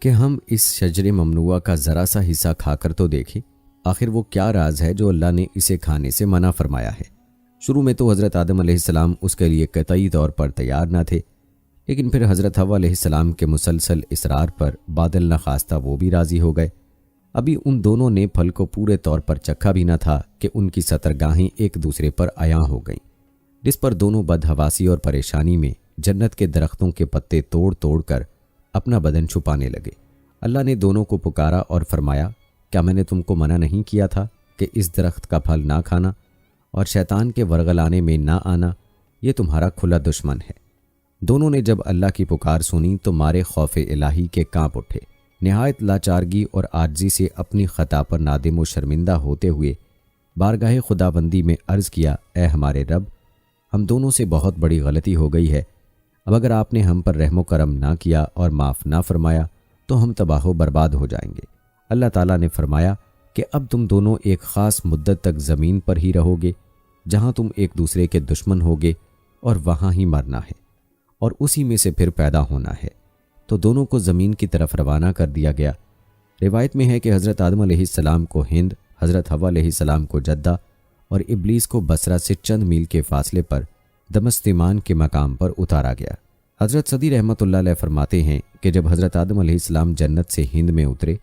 کہ ہم اس شجر ممنوعہ کا ذرا سا حصہ کھا کر تو دیکھیں، آخر وہ کیا راز ہے جو اللہ نے اسے کھانے سے منع فرمایا ہے۔ شروع میں تو حضرت آدم علیہ السلام اس کے لیے قطعی طور پر تیار نہ تھے، لیکن پھر حضرت حوا علیہ السلام کے مسلسل اصرار پر بادل نخواستہ وہ بھی راضی ہو گئے۔ ابھی ان دونوں نے پھل کو پورے طور پر چکھا بھی نہ تھا کہ ان کی سترگاہیں ایک دوسرے پر عیاں ہو گئیں، جس پر دونوں بدحواسی اور پریشانی میں جنت کے درختوں کے پتے توڑ توڑ کر اپنا بدن چھپانے لگے۔ اللہ نے دونوں کو پکارا اور فرمایا، کیا میں نے تم کو منع نہیں کیا تھا کہ اس درخت کا پھل نہ کھانا اور شیطان کے ورگلانے میں نہ آنا؟ یہ تمہارا کھلا دشمن ہے۔ دونوں نے جب اللہ کی پکار سنی تو مارے خوف الہی کے کانپ اٹھے۔ نہایت لاچارگی اور عاجزی سے اپنی خطا پر نادم و شرمندہ ہوتے ہوئے بارگاہ خداوندی میں عرض کیا، اے ہمارے رب، ہم دونوں سے بہت بڑی غلطی ہو گئی ہے۔ اب اگر آپ نے ہم پر رحم و کرم نہ کیا اور معاف نہ فرمایا تو ہم تباہ و برباد ہو جائیں گے۔ اللہ تعالیٰ نے فرمایا کہ اب تم دونوں ایک خاص مدت تک زمین پر ہی رہو گے، جہاں تم ایک دوسرے کے دشمن ہوگے، اور وہاں ہی مرنا ہے اور اسی میں سے پھر پیدا ہونا ہے۔ تو دونوں کو زمین کی طرف روانہ کر دیا گیا۔ روایت میں ہے کہ حضرت آدم علیہ السلام کو ہند، حضرت حوا علیہ السلام کو جدہ اور ابلیس کو بصرہ سے چند میل کے فاصلے پر دمشتیمان کے مقام پر اتارا گیا۔ حضرت صدی رحمۃ اللہ علیہ فرماتے ہیں کہ جب حضرت آدم علیہ السلام جنت سے ہند میں اترے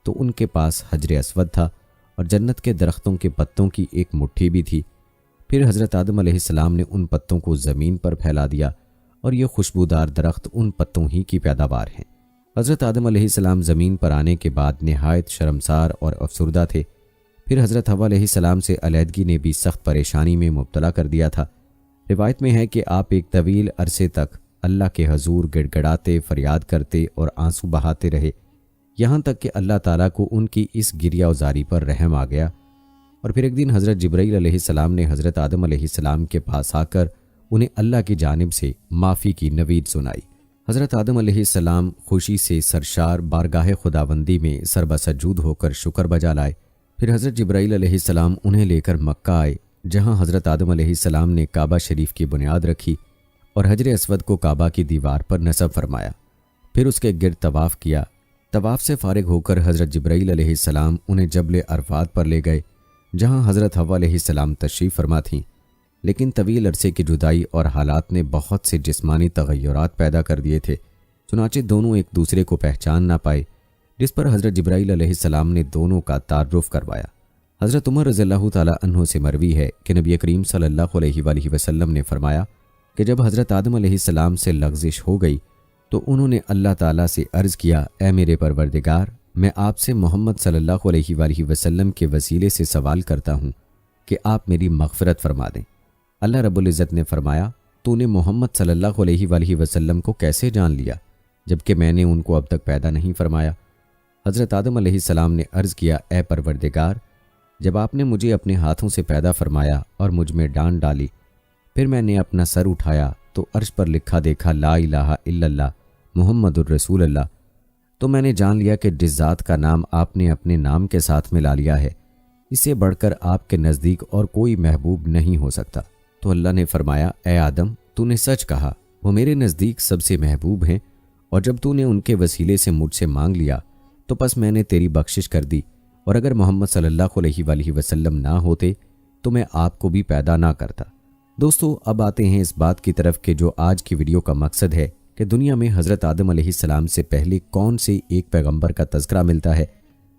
تو ان کے پاس حجر اسود تھا اور جنت کے درختوں کے پتوں کی ایک مٹھی بھی تھی۔ پھر حضرت آدم علیہ السلام نے ان پتوں کو زمین پر پھیلا دیا اور یہ خوشبودار درخت ان پتوں ہی کی پیداوار ہیں۔ حضرت آدم علیہ السلام زمین پر آنے کے بعد نہایت شرمسار اور افسردہ تھے۔ پھر حضرت حوا علیہ السلام سے علیحدگی نے بھی سخت پریشانی میں مبتلا کر دیا تھا۔ روایت میں ہے کہ آپ ایک طویل عرصے تک اللہ کے حضور گڑ گڑاتے، فریاد کرتے اور آنسو بہاتے رہے، یہاں تک کہ اللہ تعالیٰ کو ان کی اس گریہ وزاری پر رحم آ گیا۔ اور پھر ایک دن حضرت جبرائیل علیہ السلام نے حضرت آدم علیہ السلام کے پاس آ کر انہیں اللہ کی جانب سے معافی کی نوید سنائی۔ حضرت آدم علیہ السلام خوشی سے سرشار بارگاہ خداوندی میں سربسجود ہو کر شکر بجا لائے۔ پھر حضرت جبرائیل علیہ السلام انہیں لے کر مکہ آئے، جہاں حضرت آدم علیہ السلام نے کعبہ شریف کی بنیاد رکھی اور حجر اسود کو کعبہ کی دیوار پر نصب فرمایا۔ پھر اس کے گرد طواف کیا۔ طواف سے فارغ ہو کر حضرت جبرائیل علیہ السلام انہیں جبل عرفات پر لے گئے، جہاں حضرت حوا علیہ السلام تشریف فرما تھیں۔ لیکن طویل عرصے کی جدائی اور حالات نے بہت سے جسمانی تغیرات پیدا کر دیے تھے، چنانچہ دونوں ایک دوسرے کو پہچان نہ پائے، جس پر حضرت جبرائیل علیہ السلام نے دونوں کا تعارف کروایا۔ حضرت عمر رضی اللہ تعالیٰ عنہ سے مروی ہے کہ نبی کریم صلی اللہ علیہ وآلہ وسلم نے فرمایا کہ جب حضرت آدم علیہ السلام سے لغزش ہو گئی تو انہوں نے اللہ تعالیٰ سے عرض کیا، اے میرے پروردگار، میں آپ سے محمد صلی اللہ علیہ وآلہ وسلم کے وسیلے سے سوال کرتا ہوں کہ آپ میری مغفرت فرما دیں۔ اللہ رب العزت نے فرمایا، تو نے محمد صلی اللہ علیہ وآلہ وسلم کو کیسے جان لیا جبکہ میں نے ان کو اب تک پیدا نہیں فرمایا؟ حضرت آدم علیہ السلام نے عرض کیا، اے پروردگار، جب آپ نے مجھے اپنے ہاتھوں سے پیدا فرمایا اور مجھ میں ڈانٹ ڈالی، پھر میں نے اپنا سر اٹھایا تو عرش پر لکھا دیکھا لا الہ الا اللہ محمد الرسول اللہ، تو میں نے جان لیا کہ جس ذات کا نام آپ نے اپنے نام کے ساتھ ملا لیا ہے، اس سے بڑھ کر آپ کے نزدیک اور کوئی محبوب نہیں ہو سکتا۔ تو اللہ نے فرمایا، اے آدم، تو نے سچ کہا، وہ میرے نزدیک سب سے محبوب ہیں، اور جب تو نے ان کے وسیلے سے مجھ سے مانگ لیا تو پس میں نے تیری بخشش کر دی، اور اگر محمد صلی اللہ علیہ وآلہ وسلم نہ ہوتے تو میں آپ کو بھی پیدا نہ کرتا۔ دوستو، اب آتے ہیں اس بات کی طرف کہ جو آج کی ویڈیو کا مقصد ہے کہ دنیا میں حضرت آدم علیہ السلام سے پہلے کون سے ایک پیغمبر کا تذکرہ ملتا ہے۔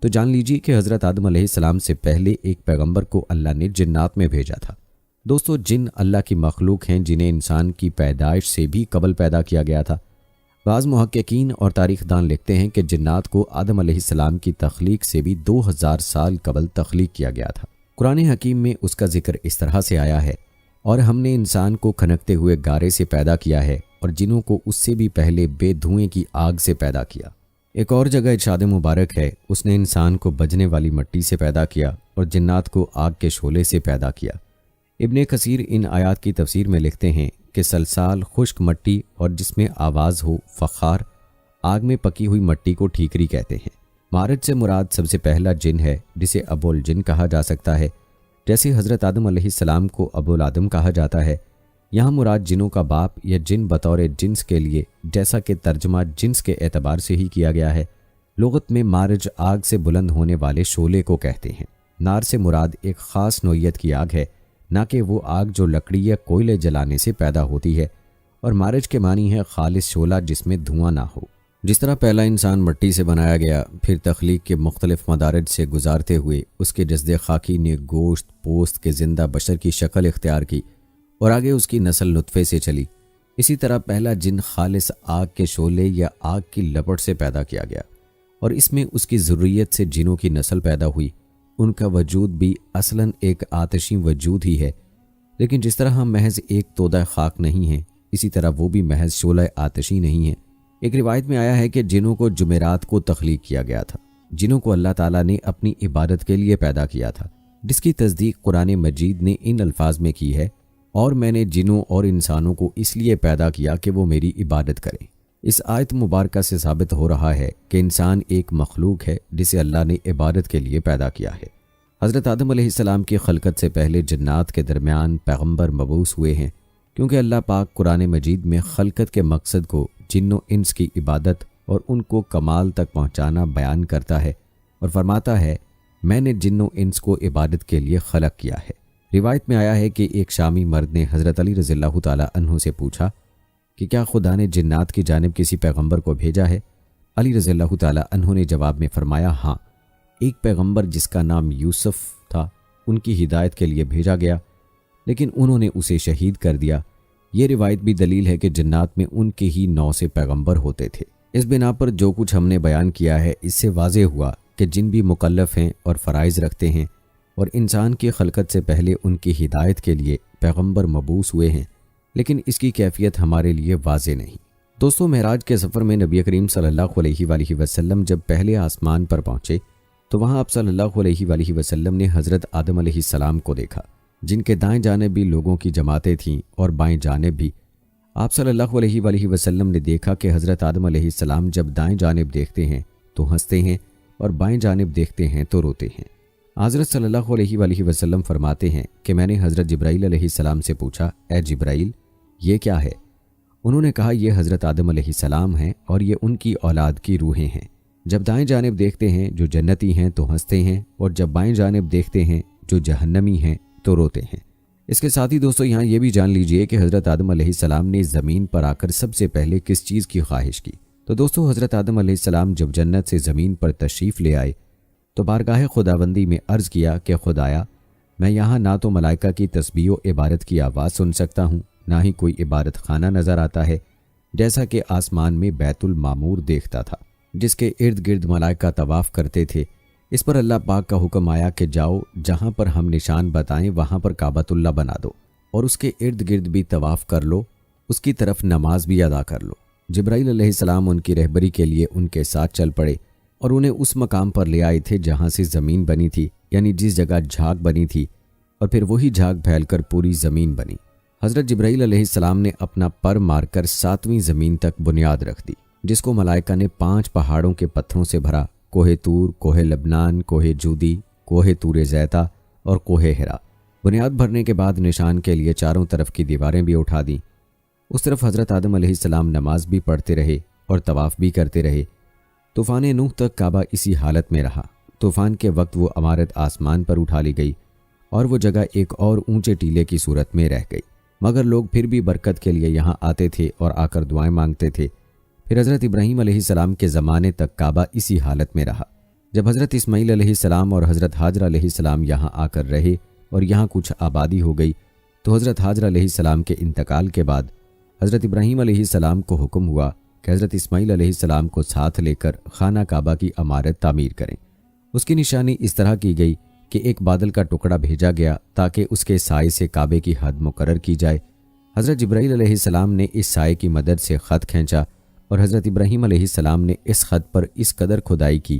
تو جان لیجیے کہ حضرت آدم علیہ السلام سے پہلے ایک پیغمبر کو اللہ نے جنات میں بھیجا تھا۔ دوستو، جن اللہ کی مخلوق ہیں جنہیں انسان کی پیدائش سے بھی قبل پیدا کیا گیا تھا۔ بعض محققین اور تاریخ دان لکھتے ہیں کہ جنات کو آدم علیہ السلام کی تخلیق سے بھی 2000 سال قبل تخلیق کیا گیا تھا۔ قرآن حکیم میں اس کا ذکر اس طرح سے آیا ہے، اور ہم نے انسان کو کھنکتے ہوئے گارے سے پیدا کیا ہے اور جنوں کو اس سے بھی پہلے بے دھوئیں کی آگ سے پیدا کیا۔ ایک اور جگہ ارشاد مبارک ہے، اس نے انسان کو بجنے والی مٹی سے پیدا کیا اور جنات کو آگ کے شعلے سے پیدا کیا۔ ابن کثیر ان آیات کی تفسیر میں لکھتے ہیں کہ سلسال خشک مٹی اور جس میں آواز ہو فخار، آگ میں پکی ہوئی مٹی کو ٹھیکری کہتے ہیں۔ مارج سے مراد سب سے پہلا جن ہے جسے ابو الجن کہا جا سکتا ہے، جیسے حضرت آدم علیہ السلام کو ابو الآدم کہا جاتا ہے۔ یہاں مراد جنوں کا باپ یا جن بطور جنس کے لیے، جیسا کہ ترجمہ جنس کے اعتبار سے ہی کیا گیا ہے۔ لغت میں مارج آگ سے بلند ہونے والے شعلے کو کہتے ہیں۔ نار سے مراد ایک خاص نوعیت کی آگ ہے، نہ کہ وہ آگ جو لکڑی یا کوئلے جلانے سے پیدا ہوتی ہے، اور مارج کے معنی ہے خالص شعلہ جس میں دھواں نہ ہو۔ جس طرح پہلا انسان مٹی سے بنایا گیا، پھر تخلیق کے مختلف مدارج سے گزارتے ہوئے اس کے جسد خاکی نے گوشت پوست کے زندہ بشر کی شکل اختیار کی اور آگے اس کی نسل نطفے سے چلی، اسی طرح پہلا جن خالص آگ کے شعلے یا آگ کی لپٹ سے پیدا کیا گیا، اور اس میں اس کی ذریت سے جنوں کی نسل پیدا ہوئی۔ ان کا وجود بھی اصلاً ایک آتشی وجود ہی ہے، لیکن جس طرح ہم محض ایک تودہ خاک نہیں ہیں، اسی طرح وہ بھی محض شعلہ آتشی نہیں ہے۔ ایک روایت میں آیا ہے کہ جنوں کو جمعرات کو تخلیق کیا گیا تھا، جنوں کو اللہ تعالیٰ نے اپنی عبادت کے لیے پیدا کیا تھا، جس کی تصدیق قرآن مجید نے ان الفاظ میں کی ہے، اور میں نے جنوں اور انسانوں کو اس لیے پیدا کیا کہ وہ میری عبادت کریں۔ اس آیت مبارکہ سے ثابت ہو رہا ہے کہ انسان ایک مخلوق ہے جسے اللہ نے عبادت کے لیے پیدا کیا ہے۔ حضرت آدم علیہ السلام کی خلقت سے پہلے جنات کے درمیان پیغمبر مبعوث ہوئے ہیں، کیونکہ اللہ پاک قرآن مجید میں خلقت کے مقصد کو جن و انس کی عبادت اور ان کو کمال تک پہنچانا بیان کرتا ہے اور فرماتا ہے، میں نے جن و انس کو عبادت کے لیے خلق کیا ہے۔ روایت میں آیا ہے کہ ایک شامی مرد نے حضرت علی رضی اللہ تعالیٰ عنہ سے پوچھا کہ کیا خدا نے جنات کی جانب کسی پیغمبر کو بھیجا ہے؟ علی رضی اللہ تعالیٰ عنہ نے جواب میں فرمایا، ہاں، ایک پیغمبر جس کا نام یوسف تھا ان کی ہدایت کے لیے بھیجا گیا، لیکن انہوں نے اسے شہید کر دیا۔ یہ روایت بھی دلیل ہے کہ جنات میں ان کے ہی 9 سے پیغمبر ہوتے تھے۔ اس بنا پر جو کچھ ہم نے بیان کیا ہے، اس سے واضح ہوا کہ جن بھی مکلف ہیں اور فرائض رکھتے ہیں اور انسان کی خلقت سے پہلے ان کی ہدایت کے لیے پیغمبر مبعوث ہوئے ہیں، لیکن اس کی کیفیت ہمارے لیے واضح نہیں۔ دوستو، معراج کے سفر میں نبی کریم صلی اللہ علیہ وآلہ وسلم جب پہلے آسمان پر پہنچے تو وہاں آپ صلی اللہ علیہ وآلہ وسلم نے حضرت آدم علیہ السلام کو دیکھا، جن کے دائیں جانب بھی لوگوں کی جماعتیں تھیں اور بائیں جانب بھی۔ آپ صلی اللہ علیہ وآلہ وسلم نے دیکھا کہ حضرت آدم علیہ السلام جب دائیں جانب دیکھتے ہیں تو ہنستے ہیں اور بائیں جانب دیکھتے ہیں تو روتے ہیں۔ حضرت صلی اللہ علیہ وآلہ وسلم فرماتے ہیں کہ میں نے حضرت جبرائیل علیہ السلام سے پوچھا، اے جبرائیل، یہ کیا ہے؟ انہوں نے کہا، یہ حضرت آدم علیہ السلام ہیں اور یہ ان کی اولاد کی روحیں ہیں۔ جب دائیں جانب دیکھتے ہیں جو جنتی ہیں تو ہنستے ہیں، اور جب بائیں جانب دیکھتے ہیں جو جہنمی ہیں تو روتے ہیں۔ اس کے ساتھ ہی دوستو یہاں یہ بھی جان لیجئے کہ حضرت آدم علیہ السلام نے زمین پر آ کر سب سے پہلے کس چیز کی خواہش کی؟ تو دوستو، حضرت آدم علیہ السلام جب جنت سے زمین پر تشریف لے آئے تو بارگاہ خداوندی میں عرض کیا کہ خدایا، میں یہاں نہ تو ملائکہ کی تسبیح و عبادت کی آواز سن سکتا ہوں، نہ ہی کوئی عبادت خانہ نظر آتا ہے، جیسا کہ آسمان میں بیت المعمور دیکھتا تھا جس کے ارد گرد ملائکہ طواف کرتے تھے۔ اس پر اللہ پاک کا حکم آیا کہ جاؤ، جہاں پر ہم نشان بتائیں وہاں پر کعبۃ اللہ بنا دو اور اس کے ارد گرد بھی طواف کر لو، اس کی طرف نماز بھی ادا کر لو۔ جبرائیل علیہ السلام ان کی رہبری کے لیے ان کے ساتھ چل پڑے اور انہیں اس مقام پر لے آئے تھے جہاں سے زمین بنی تھی، یعنی جس جگہ جھاگ بنی تھی، اور پھر وہی جھاگ پھیل کر پوری زمین بنی۔ حضرت جبرائیل علیہ السلام نے اپنا پر مار کر 7ویں زمین تک بنیاد رکھ دی، جس کو ملائکہ نے 5 پہاڑوں کے پتھروں سے بھرا، کوہ طور، کوہ لبنان، کوہ جودی، کوہ طور زیتہ اور کوہ ہرا۔ بنیاد بھرنے کے بعد نشان کے لیے چاروں طرف کی دیواریں بھی اٹھا دیں۔ اس طرف حضرت آدم علیہ السلام نماز بھی پڑھتے رہے اور طواف بھی کرتے رہے۔ طوفان نوح تک کعبہ اسی حالت میں رہا۔ طوفان کے وقت وہ عمارت آسمان پر اٹھا لی گئی اور وہ جگہ ایک اور اونچے ٹیلے کی صورت میں رہ گئی، مگر لوگ پھر بھی برکت کے لیے یہاں آتے تھے اور آ کر دعائیں مانگتے تھے۔ پھر حضرت ابراہیم علیہ السلام کے زمانے تک کعبہ اسی حالت میں رہا۔ جب حضرت اسماعیل علیہ السلام اور حضرت حاجرہ علیہ السلام یہاں آ کر رہے اور یہاں کچھ آبادی ہو گئی تو حضرت حاجرہ علیہ السلام کے انتقال کے بعد حضرت ابراہیم علیہ السلام کو حکم ہوا کہ حضرت اسماعیل علیہ السلام کو ساتھ لے کر خانہ کعبہ کی عمارت تعمیر کریں۔ اس کی نشانی اس طرح کی گئی کہ ایک بادل کا ٹکڑا بھیجا گیا تاکہ اس کے سائے سے کعبے کی حد مقرر کی جائے۔ حضرت جبرائیل علیہ السلام نے اس سائے کی مدد سے خط کھینچا اور حضرت ابراہیم علیہ السلام نے اس خط پر اس قدر کھدائی کی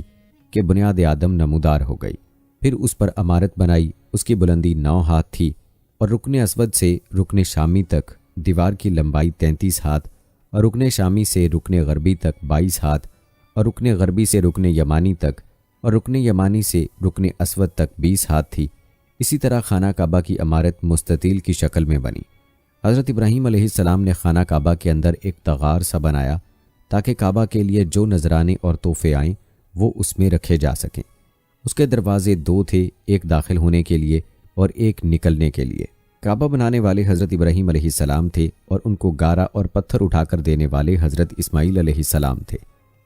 کہ بنیاد آدم نمودار ہو گئی۔ پھر اس پر عمارت بنائی۔ اس کی بلندی 9 ہاتھ تھی اور رکن اسود سے رکن شامی تک دیوار کی لمبائی 33 ہاتھ، اور رکن شامی سے رکن غربی تک 22 ہاتھ، اور رکن غربی سے رکن یمانی تک، اور رکن یمانی سے رکن اسود تک 20 ہاتھ تھی۔ اسی طرح خانہ کعبہ کی عمارت مستطیل کی شکل میں بنی۔ حضرت ابراہیم علیہ السلام نے خانہ کعبہ کے اندر ایک تغار سا بنایا تاکہ کعبہ کے لیے جو نذرانے اور تحفے آئیں وہ اس میں رکھے جا سکیں۔ اس کے دروازے 2 تھے، ایک داخل ہونے کے لیے اور ایک نکلنے کے لیے۔ کعبہ بنانے والے حضرت ابراہیم علیہ السلام تھے اور ان کو گارا اور پتھر اٹھا کر دینے والے حضرت اسماعیل علیہ السلام تھے۔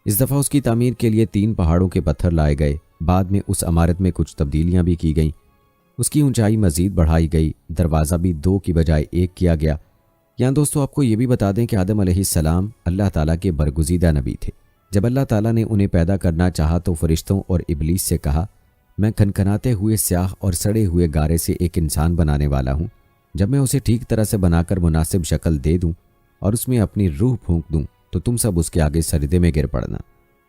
اس دفعہ اس کی تعمیر کے لیے 3 پہاڑوں کے پتھر لائے گئے۔ بعد میں اس عمارت میں کچھ تبدیلیاں بھی کی گئیں۔ اس کی اونچائی مزید بڑھائی گئی، دروازہ بھی 2 کی بجائے 1 کیا گیا۔ یہاں دوستو آپ کو یہ بھی بتا دیں کہ آدم علیہ السلام اللہ تعالیٰ کے برگزیدہ نبی تھے۔ جب اللہ تعالیٰ نے انہیں پیدا کرنا چاہا تو فرشتوں اور ابلیس سے کہا، میں کھنکھناتے ہوئے سیاہ اور سڑے ہوئے گارے سے ایک انسان بنانے والا ہوں۔ جب میں اسے ٹھیک طرح سے بنا کر مناسب شکل دے دوں اور اس میں اپنی روح پھونک دوں تو تم سب اس کے آگے سجدے میں گر پڑنا۔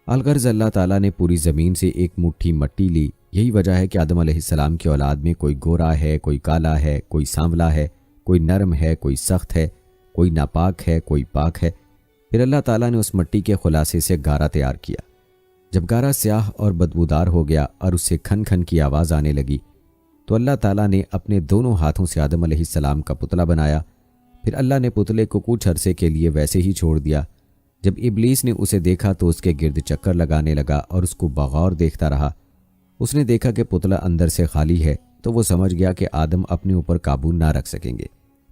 الغرض اللہ تعالیٰ نے پوری زمین سے ایک مٹھی مٹی لی۔ یہی وجہ ہے کہ آدم علیہ السلام کی اولاد میں کوئی گورا ہے، کوئی کالا ہے، کوئی سانولا ہے، کوئی نرم ہے، کوئی سخت ہے، کوئی ناپاک ہے، کوئی پاک ہے۔ پھر اللہ تعالیٰ نے اس مٹی کے خلاصے سے گارا تیار کیا۔ جب گارا سیاہ اور بدبودار ہو گیا اور اس سے کھن کھن کی آواز آنے لگی تو اللہ تعالیٰ نے اپنے دونوں ہاتھوں سے آدم علیہ السلام کا پتلا بنایا۔ پھر اللہ نے پتلے کو کچھ عرصے کے لیے ویسے ہی چھوڑ دیا۔ جب ابلیس نے اسے دیکھا تو اس کے گرد چکر لگانے لگا اور اس کو بغور دیکھتا رہا۔ اس نے دیکھا کہ پتلا اندر سے خالی ہے تو وہ سمجھ گیا کہ آدم اپنے اوپر قابو نہ رکھ سکیں گے۔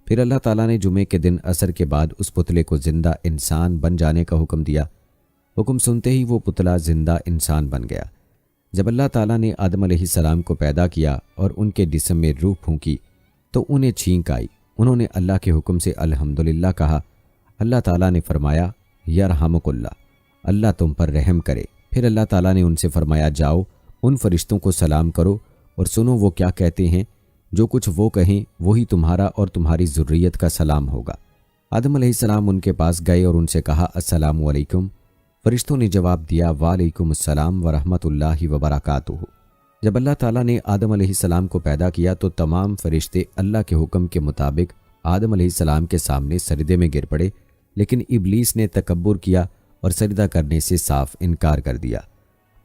پھر اللہ تعالیٰ نے جمعے کے دن عصر کے بعد اس پتلے کو زندہ انسان بن جانے کا حکم دیا۔ حکم سنتے ہی وہ پتلا زندہ انسان بن گیا۔ جب اللہ تعالیٰ نے آدم علیہ السلام کو پیدا کیا اور ان کے جسم میں روح پھونکی تو انہیں چھینک آئی۔ انہوں نے اللہ کے حکم سے الحمدللہ کہا۔ اللہ تعالیٰ نے فرمایا، یرحمک اللہ، اللہ تم پر رحم کرے۔ پھر اللہ تعالیٰ نے ان سے فرمایا، جاؤ ان فرشتوں کو سلام کرو اور سنو وہ کیا کہتے ہیں، جو کچھ وہ کہیں وہی تمہارا اور تمہاری ذریت کا سلام ہوگا۔ آدم علیہ السلام ان کے پاس گئے اور ان سے کہا، السلام علیکم۔ فرشتوں نے جواب دیا، وعلیکم السلام ورحمۃ اللہ وبرکاتہ۔ جب اللہ تعالیٰ نے آدم علیہ السلام کو پیدا کیا تو تمام فرشتے اللہ کے حکم کے مطابق آدم علیہ السلام کے سامنے سجدے میں گر پڑے، لیکن ابلیس نے تکبر کیا اور سجدہ کرنے سے صاف انکار کر دیا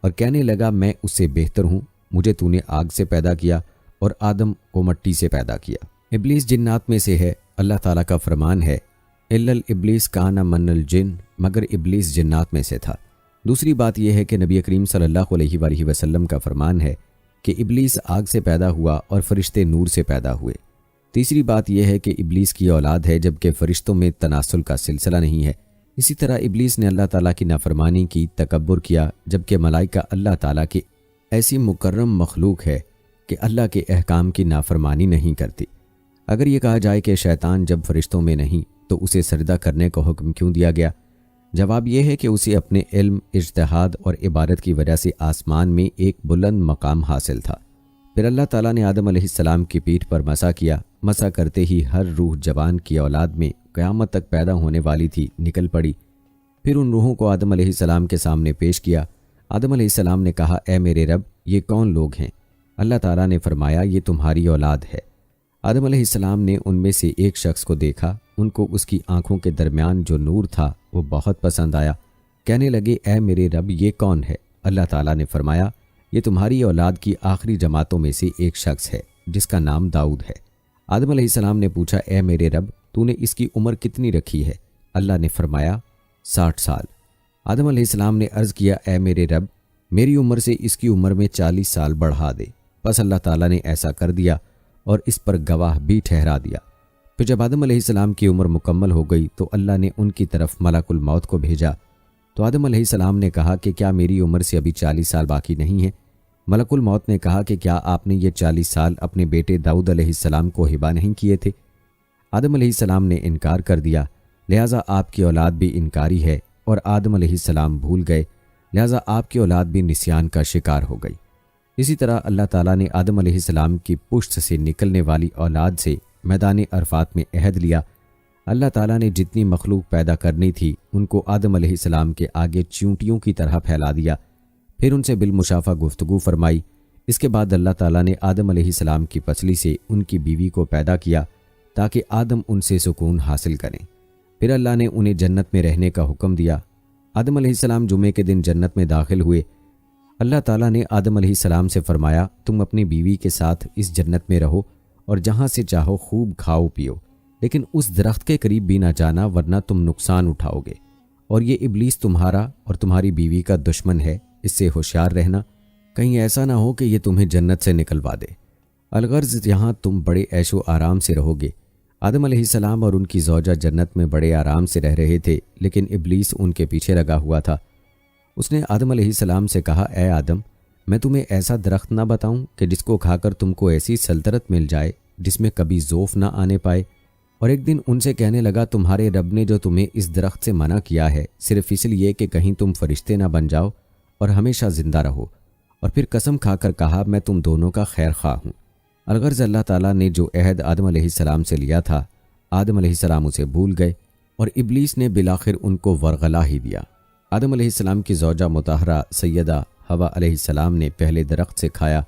اور کہنے لگا، میں اس سے بہتر ہوں، مجھے تو نے آگ سے پیدا کیا اور آدم کو مٹی سے پیدا کیا۔ ابلیس جنات میں سے ہے۔ اللہ تعالیٰ کا فرمان ہے، الا الابلیس کان من الجن، مگر ابلیس جنات میں سے تھا۔ دوسری بات یہ ہے کہ نبی کریم صلی اللہ علیہ وآلہ وسلم کا فرمان ہے کہ ابلیس آگ سے پیدا ہوا اور فرشتے نور سے پیدا ہوئے۔ تیسری بات یہ ہے کہ ابلیس کی اولاد ہے جبکہ فرشتوں میں تناسل کا سلسلہ نہیں ہے۔ اسی طرح ابلیس نے اللہ تعالیٰ کی نافرمانی کی، تکبر کیا، جبکہ ملائکہ اللہ تعالیٰ کی ایسی مکرم مخلوق ہے کہ اللہ کے احکام کی نافرمانی نہیں کرتی۔ اگر یہ کہا جائے کہ شیطان جب فرشتوں میں نہیں تو اسے سجدہ کرنے کا حکم کیوں دیا گیا؟ جواب یہ ہے کہ اسے اپنے علم، اجتہاد اور عبادت کی وجہ سے آسمان میں ایک بلند مقام حاصل تھا۔ پھر اللہ تعالیٰ نے آدم علیہ السلام کی پیٹھ پر مسح کیا۔ مسح کرتے ہی ہر روح جوان کی اولاد میں قیامت تک پیدا ہونے والی تھی نکل پڑی۔ پھر ان روحوں کو آدم علیہ السلام کے سامنے پیش کیا۔ آدم علیہ السلام نے کہا، اے میرے رب، یہ کون لوگ ہیں؟ اللہ تعالیٰ نے فرمایا، یہ تمہاری اولاد ہے۔ آدم علیہ السلام نے ان میں سے ایک شخص کو دیکھا۔ ان کو اس کی آنکھوں کے درمیان جو نور تھا وہ بہت پسند آیا۔ کہنے لگے، اے میرے رب، یہ کون ہے؟ اللہ تعالیٰ نے فرمایا، یہ تمہاری اولاد کی آخری جماعتوں میں سے ایک شخص ہے جس کا نام داؤد ہے۔ آدم علیہ السلام نے پوچھا، اے میرے رب، تو نے اس کی عمر کتنی رکھی ہے؟ اللہ نے فرمایا، 60 سال۔ آدم علیہ السلام نے عرض کیا، اے میرے رب، میری عمر سے اس کی عمر میں 40 سال بڑھا دے۔ بس اللہ تعالیٰ نے ایسا کر دیا اور اس پر گواہ بھی ٹھہرا دیا۔ پھر جب آدم علیہ السلام کی عمر مکمل ہو گئی تو اللہ نے ان کی طرف ملک الموت کو بھیجا۔ تو آدم علیہ السلام نے کہا کہ کیا میری عمر سے ابھی 40 سال باقی نہیں ہے؟ ملک الموت نے کہا کہ کیا آپ نے یہ 40 سال اپنے بیٹے داؤد علیہ السلام کو ہبہ نہیں کیے تھے؟ آدم علیہ السلام نے انکار کر دیا، لہٰذا آپ کی اولاد بھی انکاری ہے، اور آدم علیہ السلام بھول گئے، لہٰذا آپ کی اولاد بھی نسیان کا شکار ہو گئی۔ اسی طرح اللہ تعالیٰ نے آدم علیہ السلام کی پشت سے نکلنے والی اولاد سے میدان عرفات میں عہد لیا۔ اللہ تعالیٰ نے جتنی مخلوق پیدا کرنی تھی ان کو آدم علیہ السلام کے آگے چیونٹیوں کی طرح پھیلا دیا، پھر ان سے بالمشافہ گفتگو فرمائی۔ اس کے بعد اللہ تعالیٰ نے آدم علیہ السلام کی پسلی سے ان کی بیوی کو پیدا کیا تاکہ آدم ان سے سکون حاصل کریں۔ پھر اللہ نے انہیں جنت میں رہنے کا حکم دیا۔ آدم علیہ السلام جمعے کے دن جنت میں داخل ہوئے۔ اللہ تعالیٰ نے آدم علیہ السلام سے فرمایا، تم اپنی بیوی کے ساتھ اس جنت میں رہو اور جہاں سے چاہو خوب کھاؤ پیو، لیکن اس درخت کے قریب بھی نہ جانا ورنہ تم نقصان اٹھاؤ گے، اور یہ ابلیس تمہارا اور تمہاری بیوی کا دشمن ہے، اس سے ہوشیار رہنا، کہیں ایسا نہ ہو کہ یہ تمہیں جنت سے نکلوا دے۔ الغرض یہاں تم بڑے عیش و آرام سے رہو گے۔ آدم علیہ السلام اور ان کی زوجہ جنت میں بڑے آرام سے رہ رہے تھے، لیکن ابلیس ان کے پیچھے لگا ہوا تھا۔ اس نے آدم علیہ السلام سے کہا، اے آدم، میں تمہیں ایسا درخت نہ بتاؤں کہ جس کو کھا کر تم کو ایسی سلطنت مل جائے جس میں کبھی زوف نہ آنے پائے اور ایک دن ان سے کہنے لگا تمہارے رب نے جو تمہیں اس درخت سے منع کیا ہے صرف اس لیے کہ کہیں تم فرشتے نہ بن جاؤ اور ہمیشہ زندہ رہو، اور پھر قسم کھا کر کہا میں تم دونوں کا خیر خواہ ہوں۔ الغرض اللہ تعالیٰ نے جو عہد آدم علیہ السلام سے لیا تھا، آدم علیہ السلام اسے بھول گئے اور ابلیس نے بالآخر ان کو ورغلا ہی دیا۔ آدم علیہ السلام کی زوجہ مطہرہ سیدہ حوا علیہ السلام نے پہلے درخت سے کھایا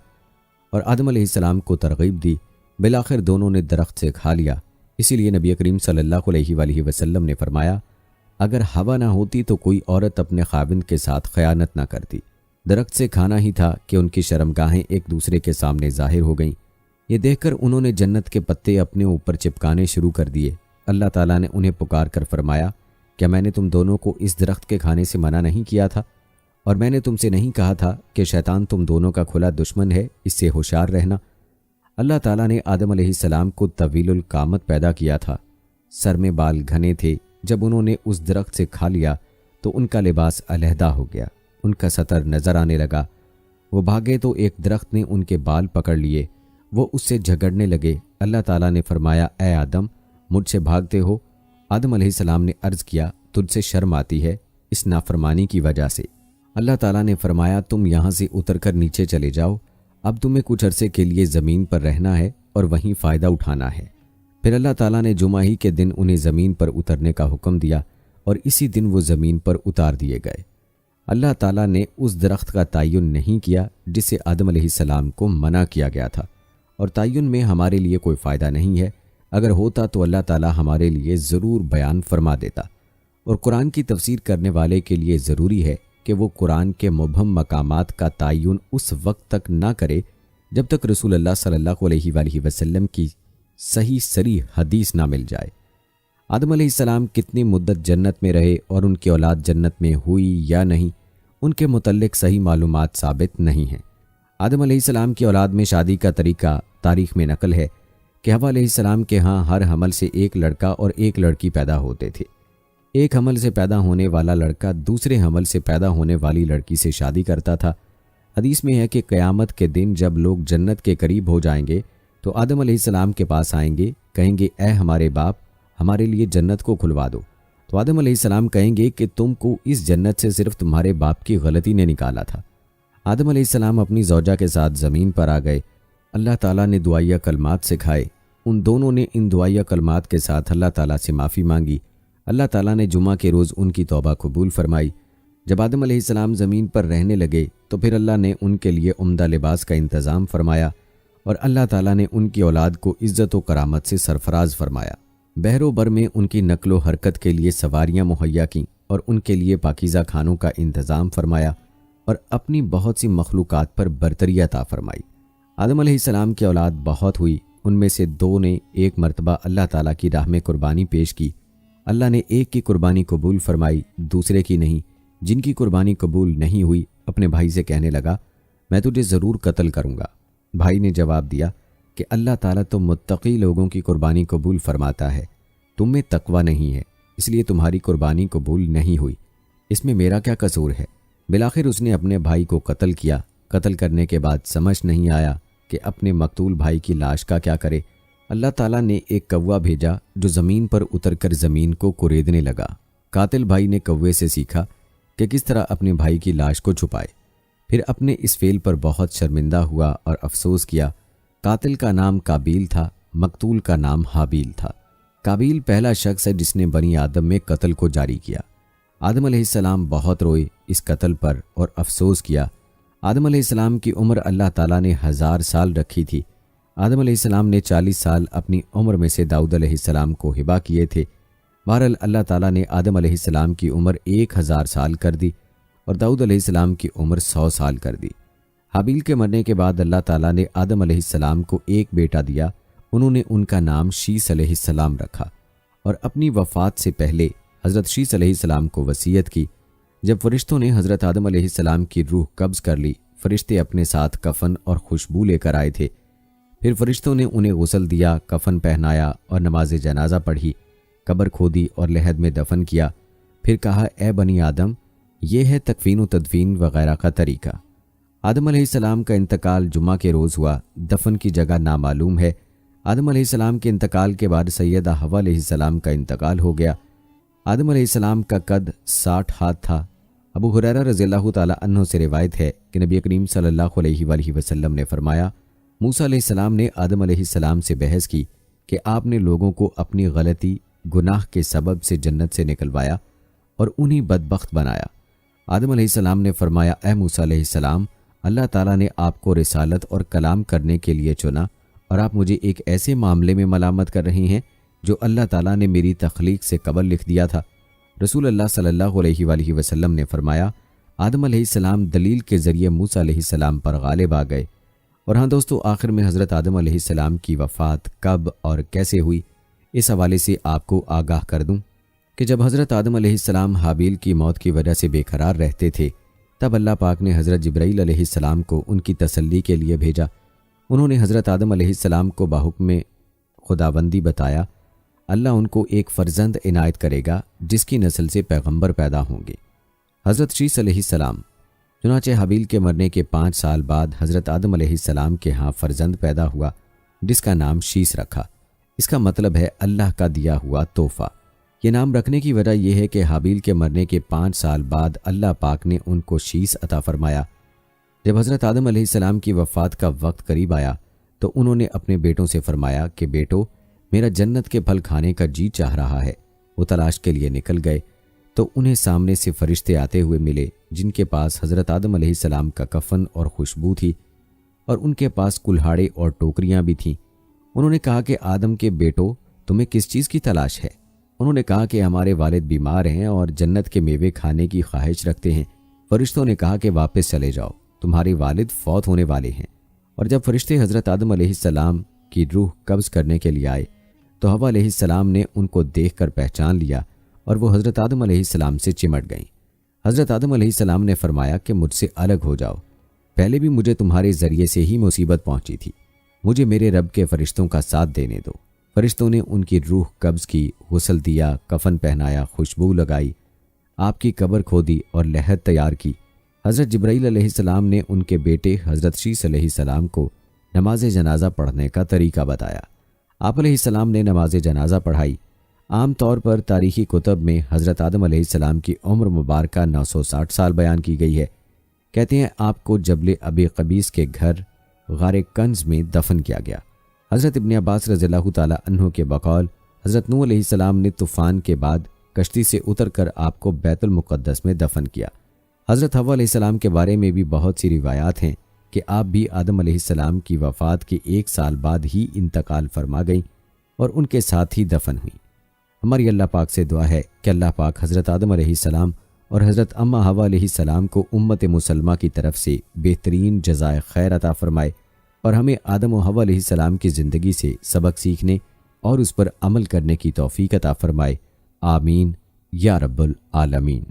اور آدم علیہ السلام کو ترغیب دی، بالآخر دونوں نے درخت سے کھا لیا۔ اسی لیے نبی کریم صلی اللہ علیہ وآلہ وسلم نے فرمایا اگر حوا نہ ہوتی تو کوئی عورت اپنے خاوند کے ساتھ خیانت نہ کرتی۔ درخت سے کھانا ہی تھا کہ ان کی شرمگاہیں ایک دوسرے کے سامنے ظاہر ہو گئیں۔ یہ دیکھ کر انہوں نے جنت کے پتے اپنے اوپر چپکانے شروع کر دیے۔ اللہ تعالیٰ نے انہیں پکار کر فرمایا کیا میں نے تم دونوں کو اس درخت کے کھانے سے منع نہیں کیا تھا؟ اور میں نے تم سے نہیں کہا تھا کہ شیطان تم دونوں کا کھلا دشمن ہے، اس سے ہوشیار رہنا۔ اللہ تعالیٰ نے آدم علیہ السلام کو طویل القامت پیدا کیا تھا، سر میں بال گھنے تھے۔ جب انہوں نے اس درخت سے کھا لیا تو ان کا لباس علیحدہ ہو گیا، ان کا سطر نظر آنے لگا۔ وہ بھاگے تو ایک درخت نے ان کے بال پکڑ لیے، وہ اس سے جھگڑنے لگے۔ اللہ تعالیٰ نے فرمایا اے آدم مجھ سے بھاگتے ہو؟ آدم علیہ السلام نے عرض کیا تجھ سے شرم آتی ہے اس نافرمانی کی وجہ سے۔ اللہ تعالیٰ نے فرمایا تم یہاں سے اتر کر نیچے چلے جاؤ، اب تمہیں کچھ عرصے کے لیے زمین پر رہنا ہے اور وہیں فائدہ اٹھانا ہے۔ پھر اللہ تعالیٰ نے جمعہ ہی کے دن انہیں زمین پر اترنے کا حکم دیا اور اسی دن وہ زمین پر اتار دیے گئے۔ اللہ تعالیٰ نے اس درخت کا تعین نہیں کیا جسے آدم علیہ السلام کو منع کیا گیا تھا، اور تعین میں ہمارے لیے کوئی فائدہ نہیں ہے۔ اگر ہوتا تو اللہ تعالیٰ ہمارے لیے ضرور بیان فرما دیتا، اور قرآن کی تفسیر کرنے والے کے لیے ضروری ہے کہ وہ قرآن کے مبہم مقامات کا تعین اس وقت تک نہ کرے جب تک رسول اللہ صلی اللہ علیہ وآلہ وسلم کی صحیح صریح حدیث نہ مل جائے۔ آدم علیہ السلام کتنی مدت جنت میں رہے اور ان کی اولاد جنت میں ہوئی یا نہیں، ان کے متعلق صحیح معلومات ثابت نہیں ہیں۔ آدم علیہ السلام کی اولاد میں شادی کا طریقہ تاریخ میں نقل ہے کہ حوا علیہ السلام کے ہاں ہر حمل سے ایک لڑکا اور ایک لڑکی پیدا ہوتے تھے۔ ایک حمل سے پیدا ہونے والا لڑکا دوسرے حمل سے پیدا ہونے والی لڑکی سے شادی کرتا تھا۔ حدیث میں ہے کہ قیامت کے دن جب لوگ جنت کے قریب ہو جائیں گے تو آدم علیہ السلام کے پاس آئیں گے، کہیں گے اے ہمارے باپ ہمارے لیے جنت کو کھلوا دو۔ تو آدم علیہ السلام کہیں گے کہ تم کو اس جنت سے صرف تمہارے باپ کی غلطی نے نکالا تھا۔ آدم علیہ السلام اپنی زوجہ کے ساتھ زمین پر آ گئے۔ اللہ تعالیٰ نے دعائیہ کلمات سکھائے، ان دونوں نے ان دعائیہ کلمات کے ساتھ اللہ تعالیٰ سے معافی مانگی۔ اللہ تعالیٰ نے جمعہ کے روز ان کی توبہ قبول فرمائی۔ جب آدم علیہ السلام زمین پر رہنے لگے تو پھر اللہ نے ان کے لیے عمدہ لباس کا انتظام فرمایا، اور اللہ تعالیٰ نے ان کی اولاد کو عزت و کرامت سے سرفراز فرمایا۔ بحر و بر میں ان کی نقل و حرکت کے لیے سواریاں مہیا کیں اور ان کے لیے پاکیزہ کھانوں کا انتظام فرمایا، اور اپنی بہت سی مخلوقات پر برتری عطا فرمائی۔ آدم علیہ السلام کی اولاد بہت ہوئی، ان میں سے دو نے ایک مرتبہ اللہ تعالیٰ کی راہ میں قربانی پیش کی۔ اللہ نے ایک کی قربانی قبول فرمائی، دوسرے کی نہیں۔ جن کی قربانی قبول نہیں ہوئی اپنے بھائی سے کہنے لگا میں تجھے ضرور قتل کروں گا۔ بھائی نے جواب دیا کہ اللہ تعالیٰ تو متقی لوگوں کی قربانی قبول فرماتا ہے، تم میں تقوی نہیں ہے، اس لیے تمہاری قربانی قبول نہیں ہوئی، اس میں میرا کیا قصور ہے؟ بالآخر اس نے اپنے بھائی کو قتل کیا۔ قتل کرنے کے بعد سمجھ نہیں آیا کہ اپنے مقتول بھائی کی لاش کا کیا کرے۔ اللہ تعالیٰ نے ایک کوا بھیجا جو زمین پر اتر کر زمین کو کوریدنے لگا۔ قاتل بھائی نے کوے سے سیکھا کہ کس طرح اپنے بھائی کی لاش کو چھپائے، پھر اپنے اس فعل پر بہت شرمندہ ہوا اور افسوس کیا۔ قاتل کا نام قابیل تھا، مقتول کا نام حابیل تھا۔ قابیل پہلا شخص ہے جس نے بنی آدم میں قتل کو جاری کیا۔ آدم علیہ السلام بہت روئے اس قتل پر اور افسوس کیا۔ آدم علیہ السلام کی عمر اللہ تعالیٰ نے 1000 سال رکھی تھی۔ آدم علیہ السلام نے 40 سال اپنی عمر میں سے داؤد علیہ السلام کو ہبہ کیے تھے۔ بہرحال اللہ تعالیٰ نے آدم علیہ السلام کی عمر 1000 سال کر دی اور داؤد علیہ السلام کی عمر 100 سال کر دی۔ حابیل کے مرنے کے بعد اللہ تعالیٰ نے آدم علیہ السلام کو ایک بیٹا دیا، انہوں نے ان کا نام شیث علیہ السلام رکھا، اور اپنی وفات سے پہلے حضرت شیث علیہ السلام کو وصیت کی۔ جب فرشتوں نے حضرت آدم علیہ السلام کی روح قبض کر لی، فرشتے اپنے ساتھ کفن اور خوشبو لے کر آئے تھے۔ پھر فرشتوں نے انہیں غسل دیا، کفن پہنایا اور نماز جنازہ پڑھی، قبر کھودی اور لحد میں دفن کیا۔ پھر کہا اے بنی آدم، یہ ہے تکفین و تدفین وغیرہ کا طریقہ۔ آدم علیہ السلام کا انتقال جمعہ کے روز ہوا، دفن کی جگہ نامعلوم ہے۔ آدم علیہ السلام کے انتقال کے بعد سیدہ حوا علیہ السلام کا انتقال ہو گیا۔ آدم علیہ السلام کا قد 60 ہاتھ تھا۔ ابو ہریرہ رضی اللہ تعالیٰ عنہ سے روایت ہے کہ نبی کریم صلی اللہ علیہ وآلہ وسلم نے فرمایا، موسیٰ علیہ السلام نے آدم علیہ السلام سے بحث کی کہ آپ نے لوگوں کو اپنی غلطی گناہ کے سبب سے جنت سے نکلوایا اور انہیں بدبخت بنایا۔ آدم علیہ السلام نے فرمایا، اے موسیٰ علیہ السلام، اللہ تعالیٰ نے آپ کو رسالت اور کلام کرنے کے لیے چنا اور آپ مجھے ایک ایسے معاملے میں ملامت کر رہی ہیں جو اللہ تعالیٰ نے میری تخلیق سے قبل لکھ دیا تھا۔ رسول اللہ صلی اللہ علیہ وآلہ وسلم نے فرمایا، آدم علیہ السلام دلیل کے ذریعے موسیٰ علیہ السلام پر غالب آ گئے۔ اور ہاں دوستو، آخر میں حضرت آدم علیہ السلام کی وفات کب اور کیسے ہوئی، اس حوالے سے آپ کو آگاہ کر دوں کہ جب حضرت آدم علیہ السلام حابیل کی موت کی وجہ سے بے قرار رہتے تھے، تب اللہ پاک نے حضرت جبرائیل علیہ السلام کو ان کی تسلی کے لیے بھیجا۔ انہوں نے حضرت آدم علیہ السلام کو بحکم خداوندی بتایا، اللہ ان کو ایک فرزند عنایت کرے گا جس کی نسل سے پیغمبر پیدا ہوں گے، حضرت شیث علیہ السلام۔ چنانچہ حابیل کے مرنے کے 5 سال بعد حضرت آدم علیہ السلام کے ہاں فرزند پیدا ہوا جس کا نام شیث رکھا۔ اس کا مطلب ہے اللہ کا دیا ہوا تحفہ۔ یہ نام رکھنے کی وجہ یہ ہے کہ حابیل کے مرنے کے 5 سال بعد اللہ پاک نے ان کو شیث عطا فرمایا۔ جب حضرت آدم علیہ السلام کی وفات کا وقت قریب آیا تو انہوں نے اپنے بیٹوں سے فرمایا کہ بیٹو، میرا جنت کے پھل کھانے کا جی چاہ رہا ہے۔ وہ تلاش کے لیے نکل گئے تو انہیں سامنے سے فرشتے آتے ہوئے ملے جن کے پاس حضرت آدم علیہ السلام کا کفن اور خوشبو تھی، اور ان کے پاس کلہاڑے اور ٹوکریاں بھی تھیں۔ انہوں نے کہا کہ آدم کے بیٹو، تمہیں کس چیز کی تلاش ہے؟ انہوں نے کہا کہ ہمارے والد بیمار ہیں اور جنت کے میوے کھانے کی خواہش رکھتے ہیں۔ فرشتوں نے کہا کہ واپس چلے جاؤ، تمہارے والد فوت ہونے والے ہیں۔ اور جب فرشتے حضرت آدم علیہ السلام کی روح قبض کرنے کے لیے آئے تو حوا علیہ السلام نے ان کو دیکھ کر پہچان لیا اور وہ حضرت آدم علیہ السلام سے چمٹ گئیں۔ حضرت آدم علیہ السلام نے فرمایا کہ مجھ سے الگ ہو جاؤ، پہلے بھی مجھے تمہارے ذریعے سے ہی مصیبت پہنچی تھی، مجھے میرے رب کے فرشتوں کا ساتھ دینے دو۔ فرشتوں نے ان کی روح قبض کی، غسل دیا، کفن پہنایا، خوشبو لگائی، آپ کی قبر کھودی اور لحد تیار کی۔ حضرت جبرائیل علیہ السلام نے ان کے بیٹے حضرت شیث علیہ السلام کو نماز جنازہ پڑھنے کا طریقہ بتایا۔ آپ علیہ السلام نے نماز جنازہ پڑھائی۔ عام طور پر تاریخی کتب میں حضرت آدم علیہ السلام کی عمر مبارکہ 960 سال بیان کی گئی ہے۔ کہتے ہیں آپ کو جبل ابی قبیس کے گھر غار کنز میں دفن کیا گیا۔ حضرت ابن عباس رضی اللہ تعالیٰ عنہ کے بقول حضرت نوح علیہ السلام نے طوفان کے بعد کشتی سے اتر کر آپ کو بیت المقدس میں دفن کیا۔ حضرت حوا علیہ السلام کے بارے میں بھی بہت سی روایات ہیں کہ آپ بھی آدم علیہ السلام کی وفات کے 1 سال بعد ہی انتقال فرما گئیں اور ان کے ساتھ ہی دفن ہوئیں۔ ہماری اللہ پاک سے دعا ہے کہ اللہ پاک حضرت آدم علیہ السلام اور حضرت اماں حوا علیہ السلام کو امت مسلمہ کی طرف سے بہترین جزائے خیر عطا فرمائے اور ہمیں آدم و حوا علیہ السلام کی زندگی سے سبق سیکھنے اور اس پر عمل کرنے کی توفیق عطا فرمائے۔ آمین یا رب العالمین۔